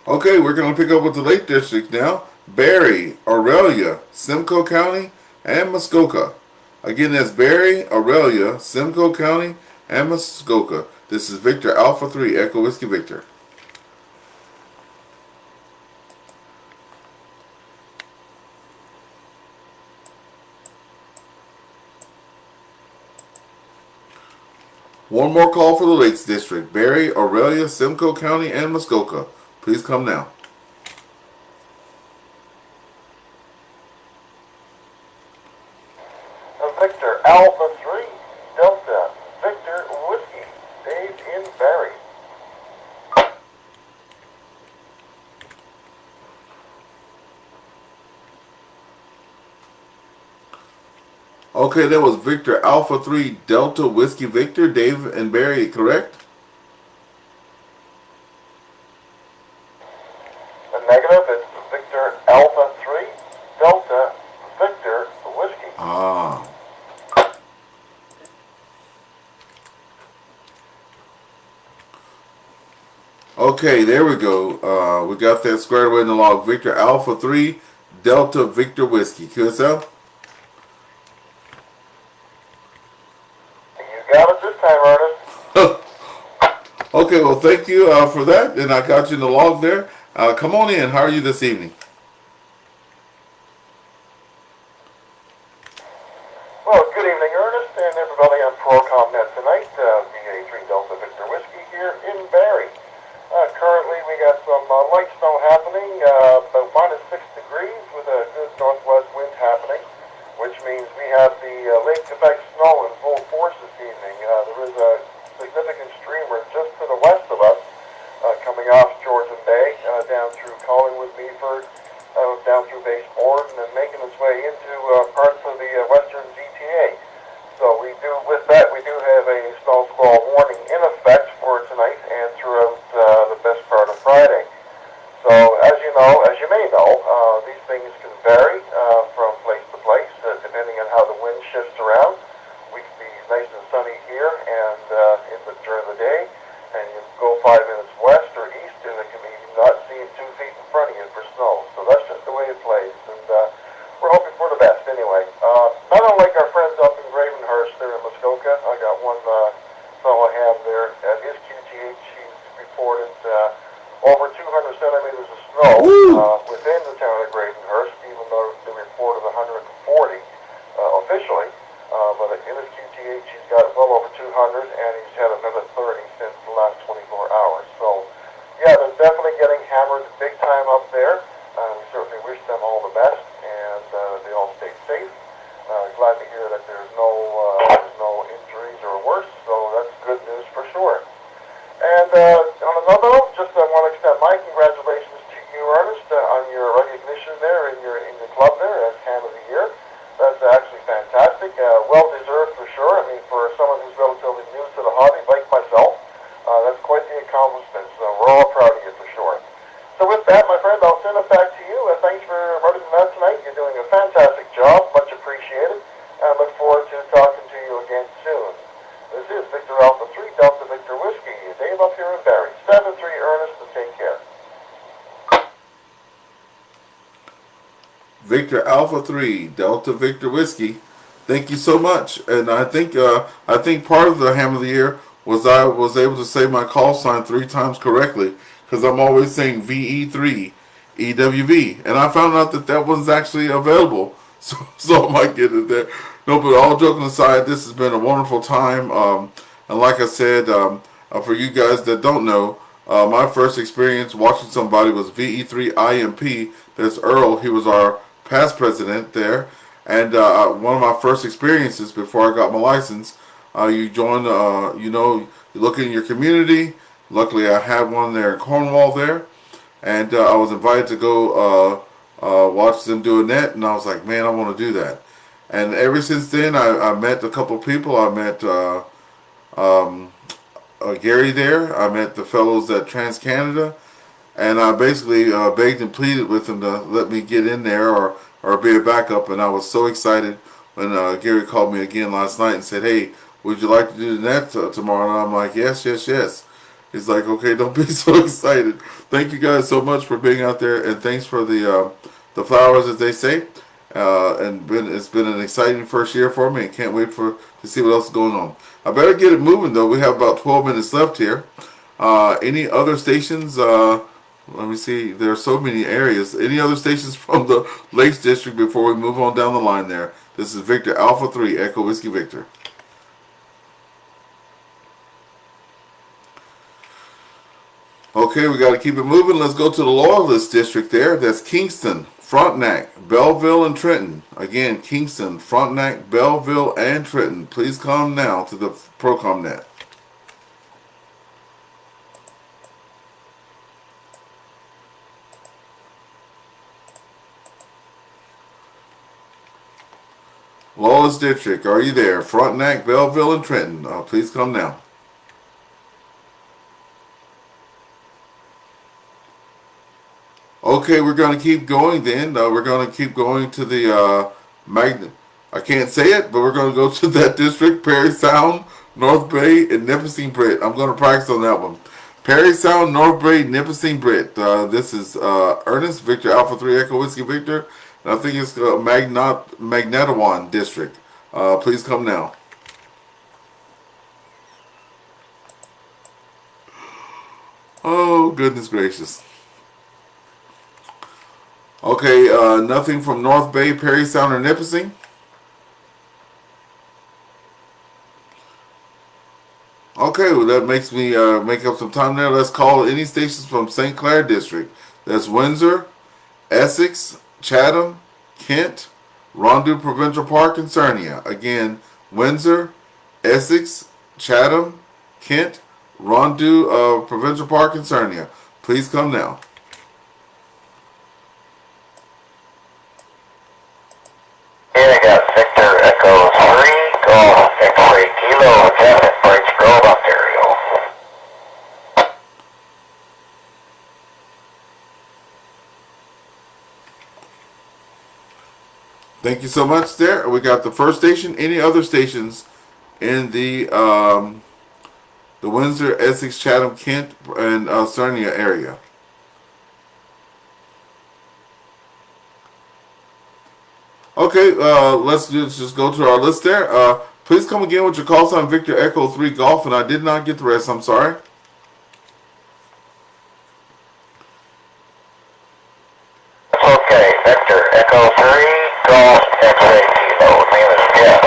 Okay, we're going to pick up with the Lake District now. Barrie, Aurelia, Simcoe County, and Muskoka. Again, that's Barrie, Aurelia, Simcoe County, and Muskoka. This is Victor Alpha 3, Echo Whiskey Victor. One more call for the Lakes District. Barrie, Aurelia, Simcoe County, and Muskoka. Please come now. Victor Alpha 3, Delta, Victor Whiskey, Dave in Barrie. Okay, that was Victor Alpha 3 Delta Whiskey Victor, Dave and Barrie, correct? Negative, it's Victor Alpha 3, Delta, Victor Whiskey. Ah. Okay, there we go. We got that squared away in the log. Victor Alpha 3 Delta Victor Whiskey. QSL? You got it this time, Ernest. Okay, well, thank you for that. And I got you in the log there. Come on in. How are you this evening? Well, good evening, Ernest, and everybody on ProCom Net tonight. VA3 Delta Victor Whiskey here in Barrie. Currently, we got some light snow happening, about -6 degrees with a good northwest wind happening, which means we have the lake effect snow in full force this evening. There is a significant streamer just to the west of us, coming off Georgian Bay, down through Collingwood, Meaford, down through Base Borden, and making its way into parts of the western GTA. So with that, we do have a snow squall warning in effect for tonight and throughout the best part of Friday. So as you may know, these things can vary from place to place, depending on how the wind shifts around. We can be nice and sunny here and during the day, and you go 5 minutes west or east, and it can be not seeing 2 feet in front of you for snow. So that's just the way it plays, and we're hoping for the best anyway. Not unlike our friends up in Gravenhurst there in Muskoka. I got one fellow I have there at his QTH. He's reported over 200 centimeters of snow within the town of Gravenhurst, even though they reported 140 officially. But in his QTH, he's got well over 200, and he's had another 30 since the last 24 hours. So, yeah, they're definitely getting hammered big time up there. We certainly wish them all the best, and they all stay safe. Glad to hear that there's no injuries or worse, so that's good news for sure. And on another note, just want to extend my congratulations to you, Ernest, on your recognition there in your club there as Ham of the Year. That's actually fantastic. Well deserved for sure. I mean, for someone who's relatively new to the hobby, like myself, that's quite the accomplishment. So we're all proud of you for sure. So with that, my friend, I'll send it back to you. Thanks for running that tonight. You're doing a fantastic job. Much appreciated. And I look forward to talking to you again soon. This is Victor Alpha 3 Delta Victor Whiskey. Dave up here in Barrie. 7-3 Ernest, and take care. Victor Alpha 3 Delta Victor Whiskey. Thank you so much. And I think part of the Ham of the Year was I was able to say my call sign 3 times correctly because I'm always saying VE3EWV, and I found out that that was actually available. So I might get it there. No, but all joking aside, this has been a wonderful time. And like I said, for you guys that don't know, my first experience watching somebody was VE3IMP. That's Earl. He was our past president there. And one of my first experiences before I got my license, you join, you look in your community. Luckily, I had one there in Cornwall there. And I was invited to go watch them do a net. And I was like, man, I want to do that. And ever since then, I met a couple of people. I met Gary there. I met the fellows at Trans Canada, and I basically begged and pleaded with them to let me get in there or be a backup. And I was so excited when Gary called me again last night and said, "Hey, would you like to do the net tomorrow?" And I'm like, "Yes, yes, yes." He's like, "Okay, don't be so excited." Thank you guys so much for being out there, and thanks for the flowers, as they say. It's been an exciting first year for me, and can't wait to see what else is going on. I better get it moving though. We have about 12 minutes left here. Any other stations? Let me see. There are so many areas. Any other stations from the Lakes District before we move on down the line there? This is Victor Alpha 3 Echo Whiskey Victor. Okay, we got to keep it moving. Let's go to the Loyalist District there. That's Kingston, Frontenac, Belleville, and Trenton. Again, Kingston, Frontenac, Belleville, and Trenton. Please come now to the ProCom Net. Loyalist District, are you there? Frontenac, Belleville, and Trenton. Please come now. Okay, we're going to keep going then. We're going to keep going to the I can't say it, but we're going to go to that district, Perry Sound, North Bay, and Nipissing Brit. I'm going to practice on that one. Perry Sound, North Bay, Nipissing Brit. This is Ernest, Victor Alpha 3 Echo Whiskey Victor. And I think it's Magnetawan District. Please come now. Oh, goodness gracious. Okay, nothing from North Bay, Perry Sound, or Nipissing. Okay, well that makes me make up some time there. Let's call any stations from St. Clair District. That's Windsor, Essex, Chatham, Kent, Rondeau Provincial Park, and Sarnia. Again, Windsor, Essex, Chatham, Kent, Rondeau Provincial Park, and Sarnia. Please come now. Here I got Victor Echo 3, Golf X-Ray Kilo, Jeff in Brights Grove, Ontario. Thank you so much there. We got the first station. Any other stations in the Windsor, Essex, Chatham, Kent, and Sarnia area? Okay, let's just go to our list there. Please come again with your call sign, Victor Echo 3 Golf, and I did not get the rest. I'm sorry. It's okay, Victor Echo 3, Golf X-Ray Kilo. Name is Jeff.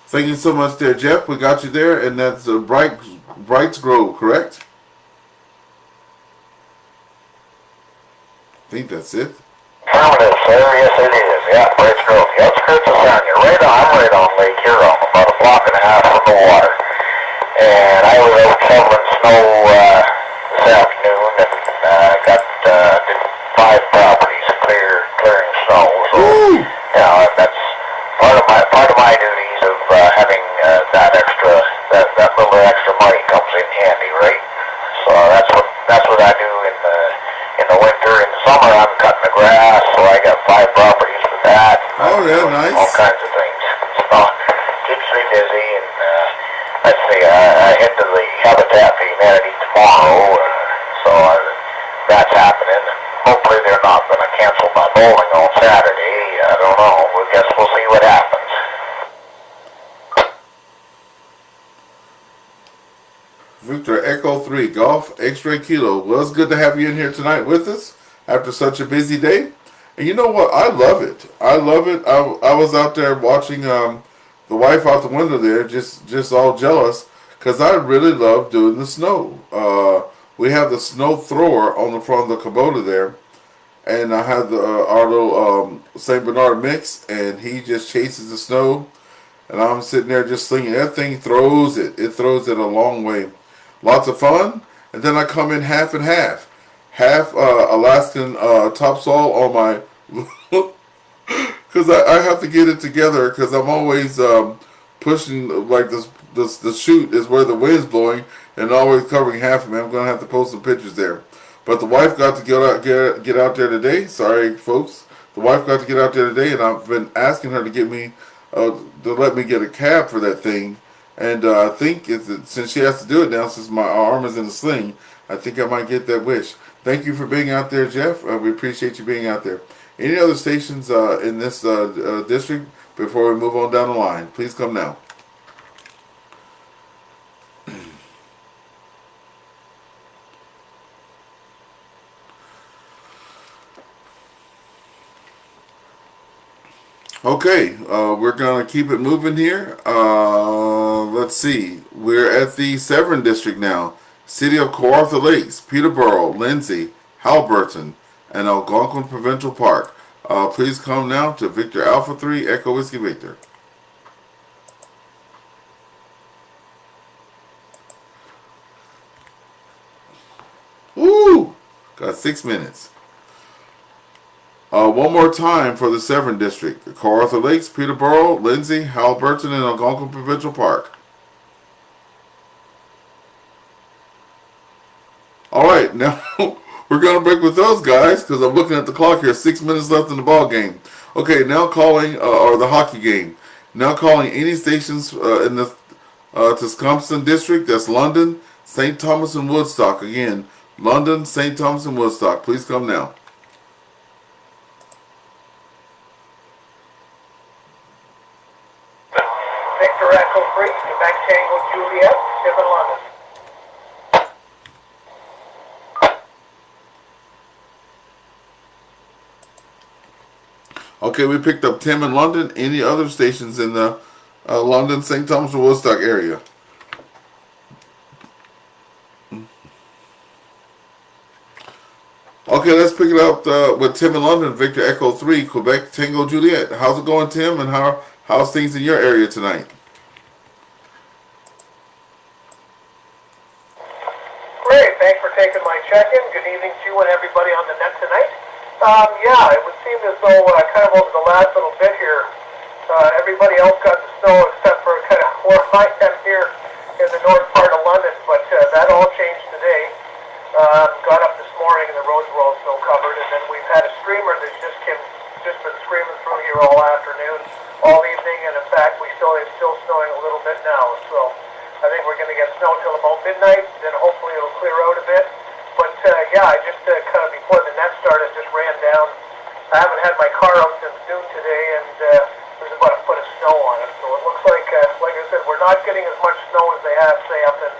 Thank you so much there, Jeff. We got you there, and that's Brights Grove, correct? I think that's it. Affirmative, sir. Yes, it is. Yeah, Brights Grove. The outskirts of Sarnia. I'm right on Lake Huron, about a block and a half from the water. And I was out shoveling snow this afternoon and did 5 properties clearing snow. So, yeah, that's part of my duties of having that little extra money comes in handy, right? So that's what I do in the winter. In the summer, I'm cutting the grass, so I got 5 properties for that. Oh, yeah, nice. All kinds of things. So keeps me busy, and let's see. hopefully they're not going to cancel my bowling on Saturday. I don't know. I guess we'll see what happens. Victor Echo 3 Golf X-Ray Kilo. Well, it's good to have you in here tonight with us after such a busy day. And you know what? I love it. I love it. I was out there watching the wife out the window there, just all jealous, because I really love doing the snow. We have the snow thrower on the front of the Kubota there, and I have our little St. Bernard mix, and he just chases the snow, and I'm sitting there just slinging. That thing throws it. It throws it a long way. Lots of fun. And then I come in half and half. Half Alaskan topsoil on my... Because I have to get it together, because I'm always pushing, like the chute is where the wind's blowing, and always covering half of me. I'm going to have to post some pictures there. But the wife got to get out there today. Sorry, folks. The wife got to get out there today, and I've been asking her to get me, to let me get a cab for that thing. And I think since she has to do it now, since my arm is in a sling, I think I might get that wish. Thank you for being out there, Jeff. We appreciate you being out there. Any other stations in this district before we move on down the line? Please come now. Okay, we're going to keep it moving here. Let's see. We're at the Severn District now. City of Kawartha Lakes, Peterborough, Lindsay, Halberton, and Algonquin Provincial Park. Please come now to Victor Alpha 3 Echo Whiskey Victor. Woo! Got 6 minutes. One more time for the Severn District. Kawartha Lakes, Peterborough, Lindsay, Halberton, and Algonquin Provincial Park. Alright, now we're going to break with those guys because I'm looking at the clock here. 6 minutes left in the ball game. Okay, now calling, or the hockey game. Now calling any stations in the Tuscumson District. That's London, St. Thomas, and Woodstock. Again, London, St. Thomas, and Woodstock. Please come now. Victor Echo 3, Quebec Tango Juliet, Tim in London. Okay, we picked up Tim in London. Any other stations in the London, St. Thomas, or Woodstock area? Okay, let's pick it up with Tim in London, Victor Echo 3, Quebec Tango Juliet. How's it going, Tim, and how's things in your area tonight? Great, thanks for taking my check-in. Good evening to you and everybody on the net tonight. Yeah, it would seem as though kind of over the last little bit here, everybody else got the snow except for kind of where I am here in the north part of London, but that all changed today. Got up this morning and the roads were all snow covered, and then we've had a streamer that's just been screaming through here all afternoon, all evening, and in fact it's still snowing a little bit now, so I think we're going to get snow till about midnight, then hopefully it'll clear out a bit. But yeah, I just kind of before the net started just ran down. I haven't had my car out since noon today, and there's about a foot of snow on it, so it looks like I said, we're not getting as much snow as they have, say, up in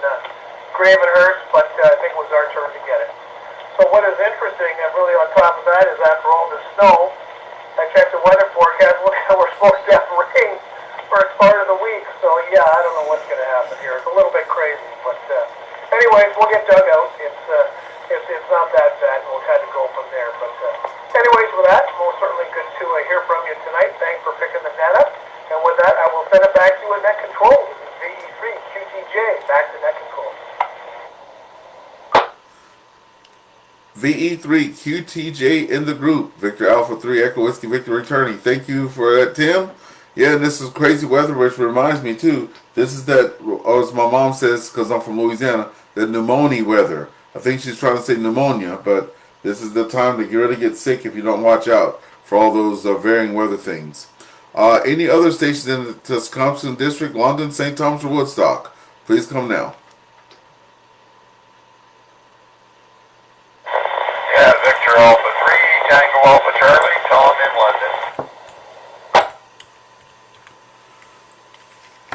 Gravenhurst, but I think it was our turn to get it. So what is interesting, and really on top of that, is after all the snow, I checked the weather forecast, look how we're supposed to have rain for part of the week, so yeah, I don't know what's going to happen here. It's a little bit crazy, but anyways, we'll get dug out. It's not that bad, and we'll kind of go from there. But anyways, with that, most certainly good to hear from you tonight. Thanks for picking the net up. And with that, I will send it back to you at net control. This is VE3QTJ, back to net control. VE3QTJ in the group. Victor Alpha 3 Echo Whiskey Victor returning. Thank you for that, Tim. Yeah, and this is crazy weather, which reminds me too. This is that, as my mom says, because I'm from Louisiana, the pneumonia weather. I think she's trying to say pneumonia, but this is the time to really get sick if you don't watch out for all those varying weather things. Any other stations in the Tuscumson District, London, St. Thomas, or Woodstock? Please come now. Yeah, Victor Alpha 3,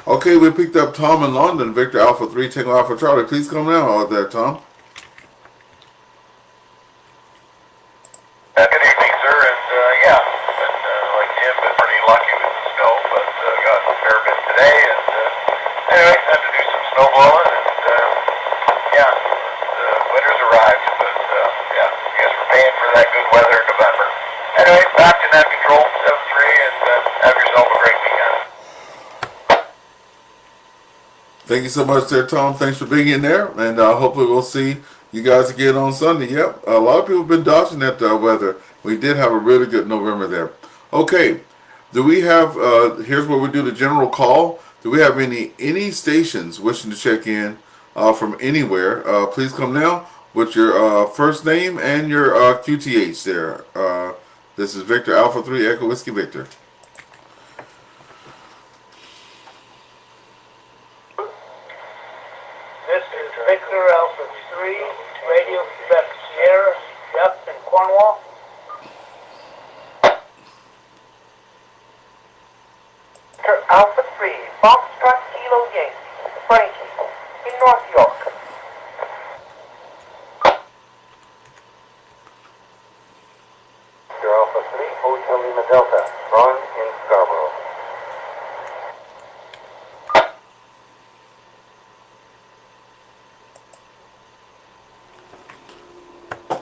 Okay, we picked up Tom in London, Victor Alpha 3, Tango Alpha Charlie. Please come now out there, Tom. Good evening, sir. And yeah, been like Jim, been pretty lucky with the snow, but got a fair bit today. And anyway, had to do some snow blowing, and yeah, winter's arrived. But yeah, I guess we're paying for that good weather in November. Anyway, back to Net Control 7-3, and have yourself a great weekend. Thank you so much there, Tom. Thanks for being in there. And hopefully we'll see you guys again on Sunday. Yep, a lot of people have been dodging that weather. We did have a really good November there. Okay, do we have, here's where we do the general call. Do we have any stations wishing to check in from anywhere? Please come now with your first name and your QTH there. This is Victor Alpha 3 Echo Whiskey Victor. This is Victor Alpha 3, Radio Quebec Sierra, Jeff in Cornwall. Victor Alpha 3, Foxtrot Kilo Yankee, Frankie, in North York. Victor Alpha 3, Hotel Lima Delta, Ron in Scarborough.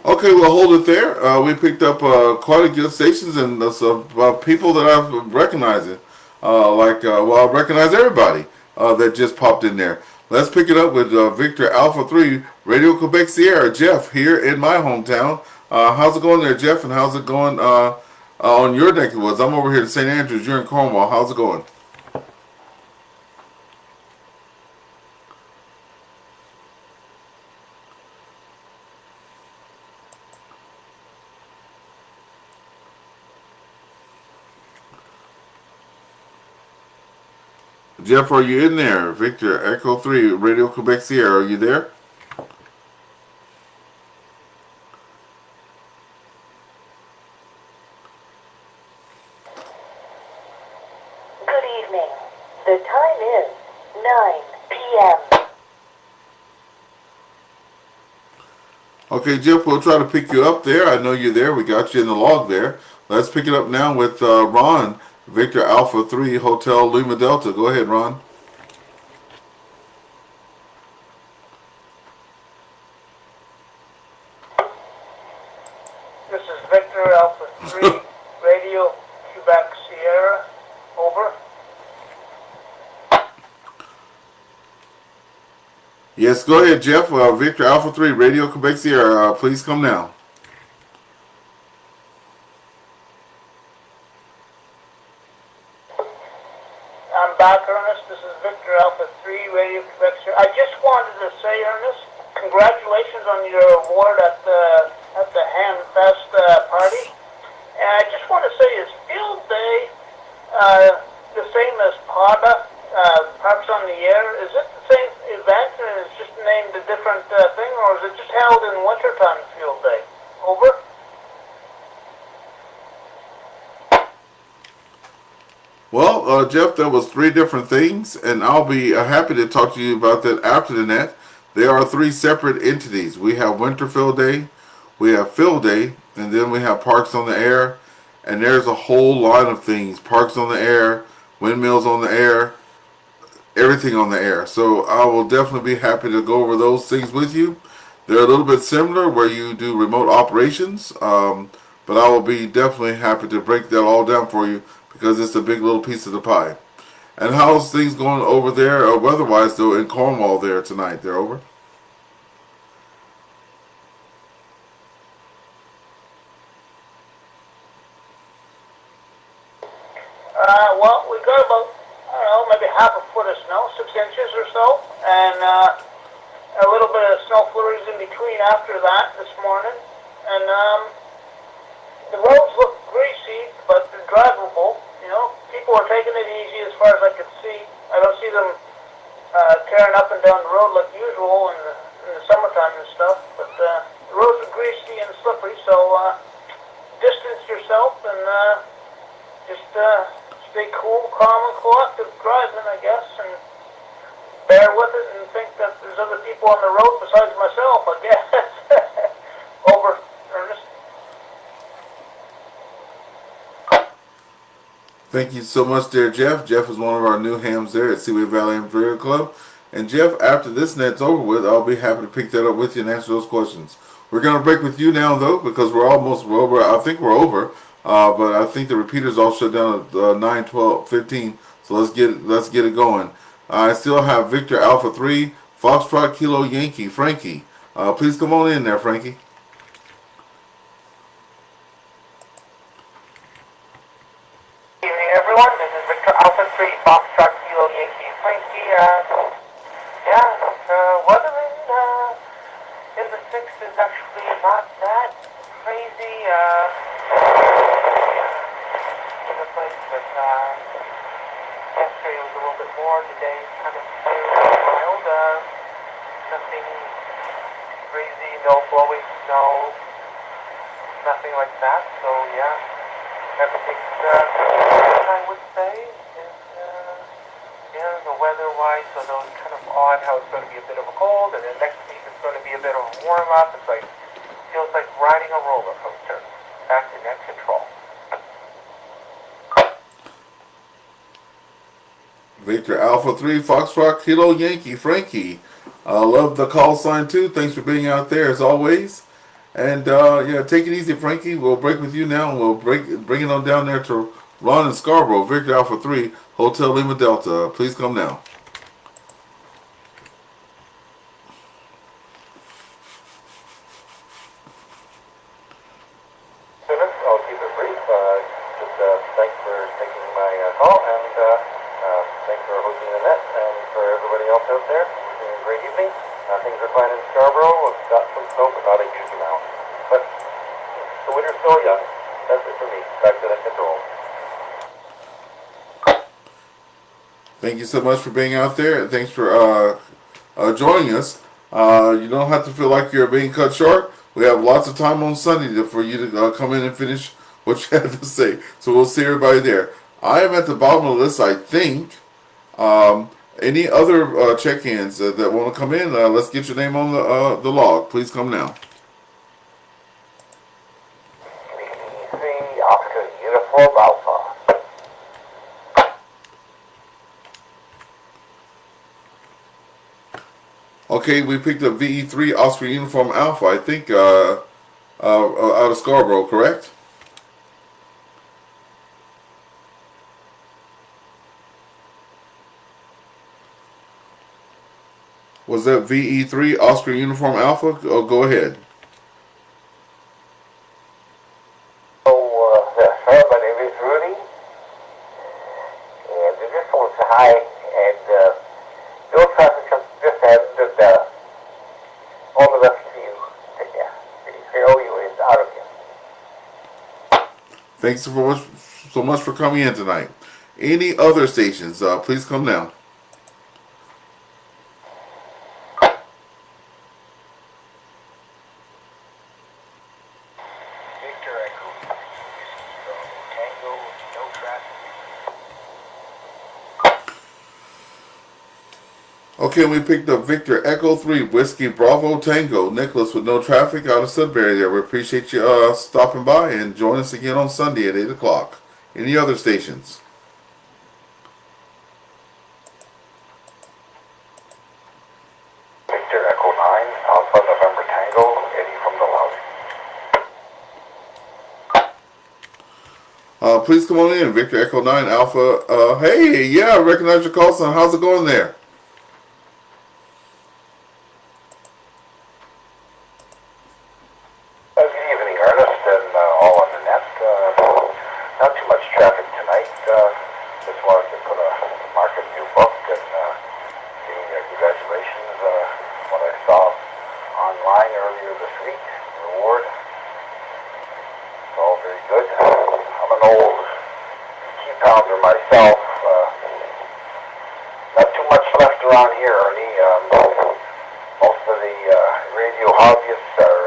Okay, we'll hold it there. We picked up quite a good stations and some people that I'm recognizing. I recognize everybody that just popped in there. Let's pick it up with Victor Alpha 3, Radio Quebec Sierra. Jeff, here in my hometown. How's it going there, Jeff? And how's it going on your neck of the woods? I'm over here in St. Andrews. You're in Cornwall. How's it going? Jeff, are you in there? Victor, Echo 3, Radio Quebec Sierra, are you there? Good evening. The time is 9 p.m. Okay, Jeff, we'll try to pick you up there. I know you're there. We got you in the log there. Let's pick it up now with Ron, Victor Alpha 3, Hotel Lima Delta. Go ahead, Ron. This is Victor Alpha 3, Radio Quebec Sierra, over. Yes, go ahead, Jeff. Victor Alpha 3, Radio Quebec Sierra. Please come now. I'm back, Ernest. This is Victor Alpha 3, Radio Quebec Sierra. I just wanted to say, Ernest, congratulations on your award at the Hamfest party. And I just want to say, is Field Day the same as PADA, Parks on the Air? Is it the same event, and it's just named a different thing, or is it just held in wintertime, Field Day? Over. Well, Jeff, that was 3 different things, and I'll be happy to talk to you about that after the net. There are 3 separate entities. We have Winterfield Day, we have Field Day, and then we have Parks on the Air, and there's a whole line of things. Parks on the Air, windmills on the air, everything on the air. So I will definitely be happy to go over those things with you. They're a little bit similar where you do remote operations, but I will be definitely happy to break that all down for you because it's a big little piece of the pie. And how's things going over there, weather-wise, though, in Cornwall there tonight? They're over? Well, we got about, I don't know, maybe half a foot of snow, 6 inches or so, and a little bit of snow flurries in between after that this morning. And the roads look greasy, but they're drivable. You know, people are taking it easy as far as I can see. I don't see them tearing up and down the road like usual in the summertime and stuff, but the roads are greasy and slippery, so distance yourself and just stay cool, calm, and collective driving, I guess, and people on the road besides myself, I guess. Over, Ernest. Thank you so much there, Jeff. Jeff is one of our new hams there at Seaway Valley Imperial Club. And Jeff, after this net's over with, I'll be happy to pick that up with you and answer those questions. We're going to break with you now, though, because we're over. I think we're over. But I think the repeaters all shut down at 9, 12, 15. So let's get it going. I still have Victor Alpha 3, Foxtrot Kilo Yankee, Frankie. Please come on in there, Frankie. Good evening, everyone. This is Victor Alpha 3, Foxtrot Kilo Yankee Frankie. Weather in the 6 is actually not that crazy. In the place, but yesterday was a little bit more. Today kind of mild. Nothing crazy. No blowing snow. Nothing like that. So yeah, everything's I would say is the weather-wise. So it's kind of odd how it's going to be a bit of a cold, and then next week it's going to be a bit of a warm-up. It's like feels like riding a roller coaster. Back to net control. Victor Alpha 3, Foxtrot Kilo Yankee, Frankie. Love the call sign too. Thanks for being out there as always. And take it easy, Frankie. We'll break with you now. We'll bring it on down there to Ron and Scarborough. Victor Alpha 3, Hotel Lima Delta. Please come now. I'll keep it brief. Thanks for taking my call, and thanks for hosting the net, and for everybody else out there. Wishing a great evening. Things are fine in Scarborough. We've got some snow, but not a huge amount. But the winter's still young. That's it for me. Back to net control. Thank you so much for being out there. And thanks for joining us. You don't have to feel like you're being cut short. We have lots of time on Sunday for you to come in and finish what you had to say. So we'll see everybody there. I am at the bottom of the list, I think. Any other check-ins that want to come in, let's get your name on the log. Please come now. VA3 Oscar Uniform Alpha. Okay, we picked up VE3 Oscar Uniform Alpha, I think, out of Scarborough, correct? Was that VE3 Oscar Uniform Alpha? Oh, go ahead. Sir, my name is Rudy, and this was high, and no traffic comes just ahead, and all the rest of you, the OU is out of here. Thanks so much for coming in tonight. Any other stations, please come now. Victor Echo, Tango, no traffic. Okay, we picked up Victor Echo 3, Whiskey Bravo Tango, Nicholas with no traffic out of Sudbury there. We appreciate you stopping by and join us again on Sunday at 8 o'clock. Any other stations? Victor Echo 9, Alpha November Tango, Eddie from the Lobby. Please come on in, Victor Echo 9 Alpha. Hey, yeah, I recognize your call sign. How's it going there? Good evening, Ernest, and all on the net. Not too much traffic tonight. Just wanted to put a mark in your book and say congratulations. What I saw online earlier this week, the award. It's all very good. I'm an old key pounder myself. Not too much left around here, Ernie. Most of the radio hobbyists are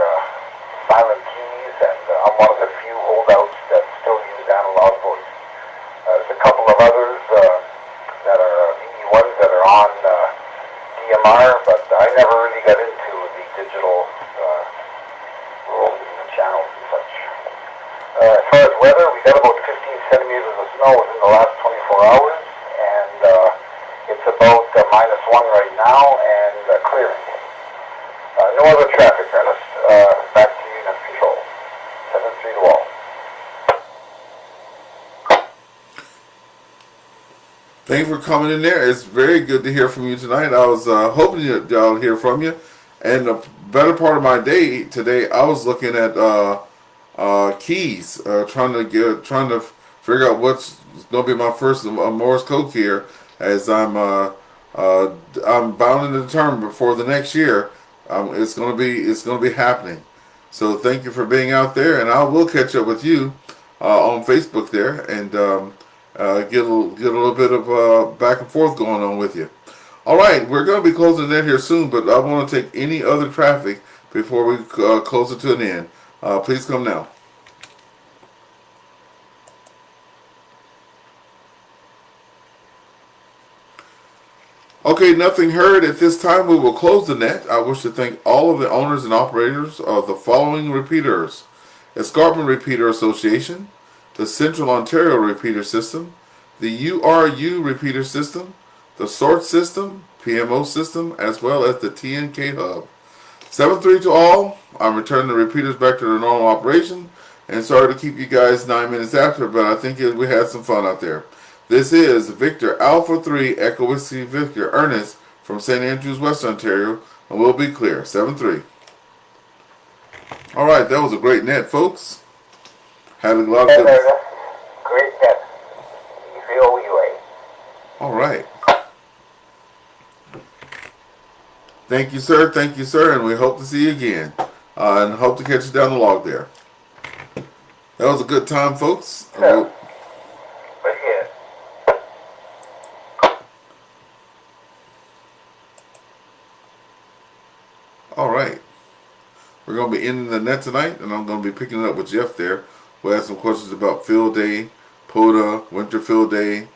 silent keys, and I'm one of the few holdouts that still use analog voice. There's a couple of others that are VE1s that are on DMR, but I never really got into the digital rules and the channels and such. As far as weather, we got about 15 centimeters of snow within the last 24 hours, and it's about -1 right now and clearing. No other traffic, Ernest. Back to you, Net Control. 7-3 to all. Thanks for coming in there. It's very good to hear from you tonight. I was hoping I'll hear from you. And the better part of my day today, I was looking at keys, trying to figure out what's going to be my first Morse code here, as I'm bound and determined before the next year. It's going to be happening. So thank you for being out there, and I will catch up with you on Facebook there, and get a little bit of back and forth going on with you. All right, we're going to be closing the net here soon, but I want to take any other traffic before we close it to an end. Please come now. Okay, nothing heard at this time. We will close the net. I wish to thank all of the owners and operators of the following repeaters: Escarpment Repeater Association, the Central Ontario Repeater System, the URU Repeater System, the Sort System, PMO System, as well as the TNK Hub. 7-3 to all. I'm returning the repeaters back to their normal operation, and sorry to keep you guys 9 minutes after, but I think we had some fun out there. This is Victor Alpha 3 Echo Whiskey Victor Ernest from St. Andrews, West Ontario, and we'll be clear. 7-3. All right, that was a great net, folks. Had a lot of good. Great net. VOUA. All right. Thank you, sir. Thank you, sir. And we hope to see you again. And hope to catch you down the log there. That was a good time, folks. Yeah. But yeah. All right. We're going to be ending the net tonight, and I'm going to be picking it up with Jeff there. We'll have some questions about field day, POTA, winter field day,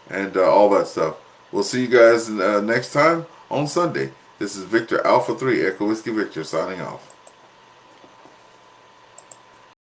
and all that stuff. We'll see you guys next time on Sunday. This is Victor Alpha 3 Echo Whiskey Victor signing off.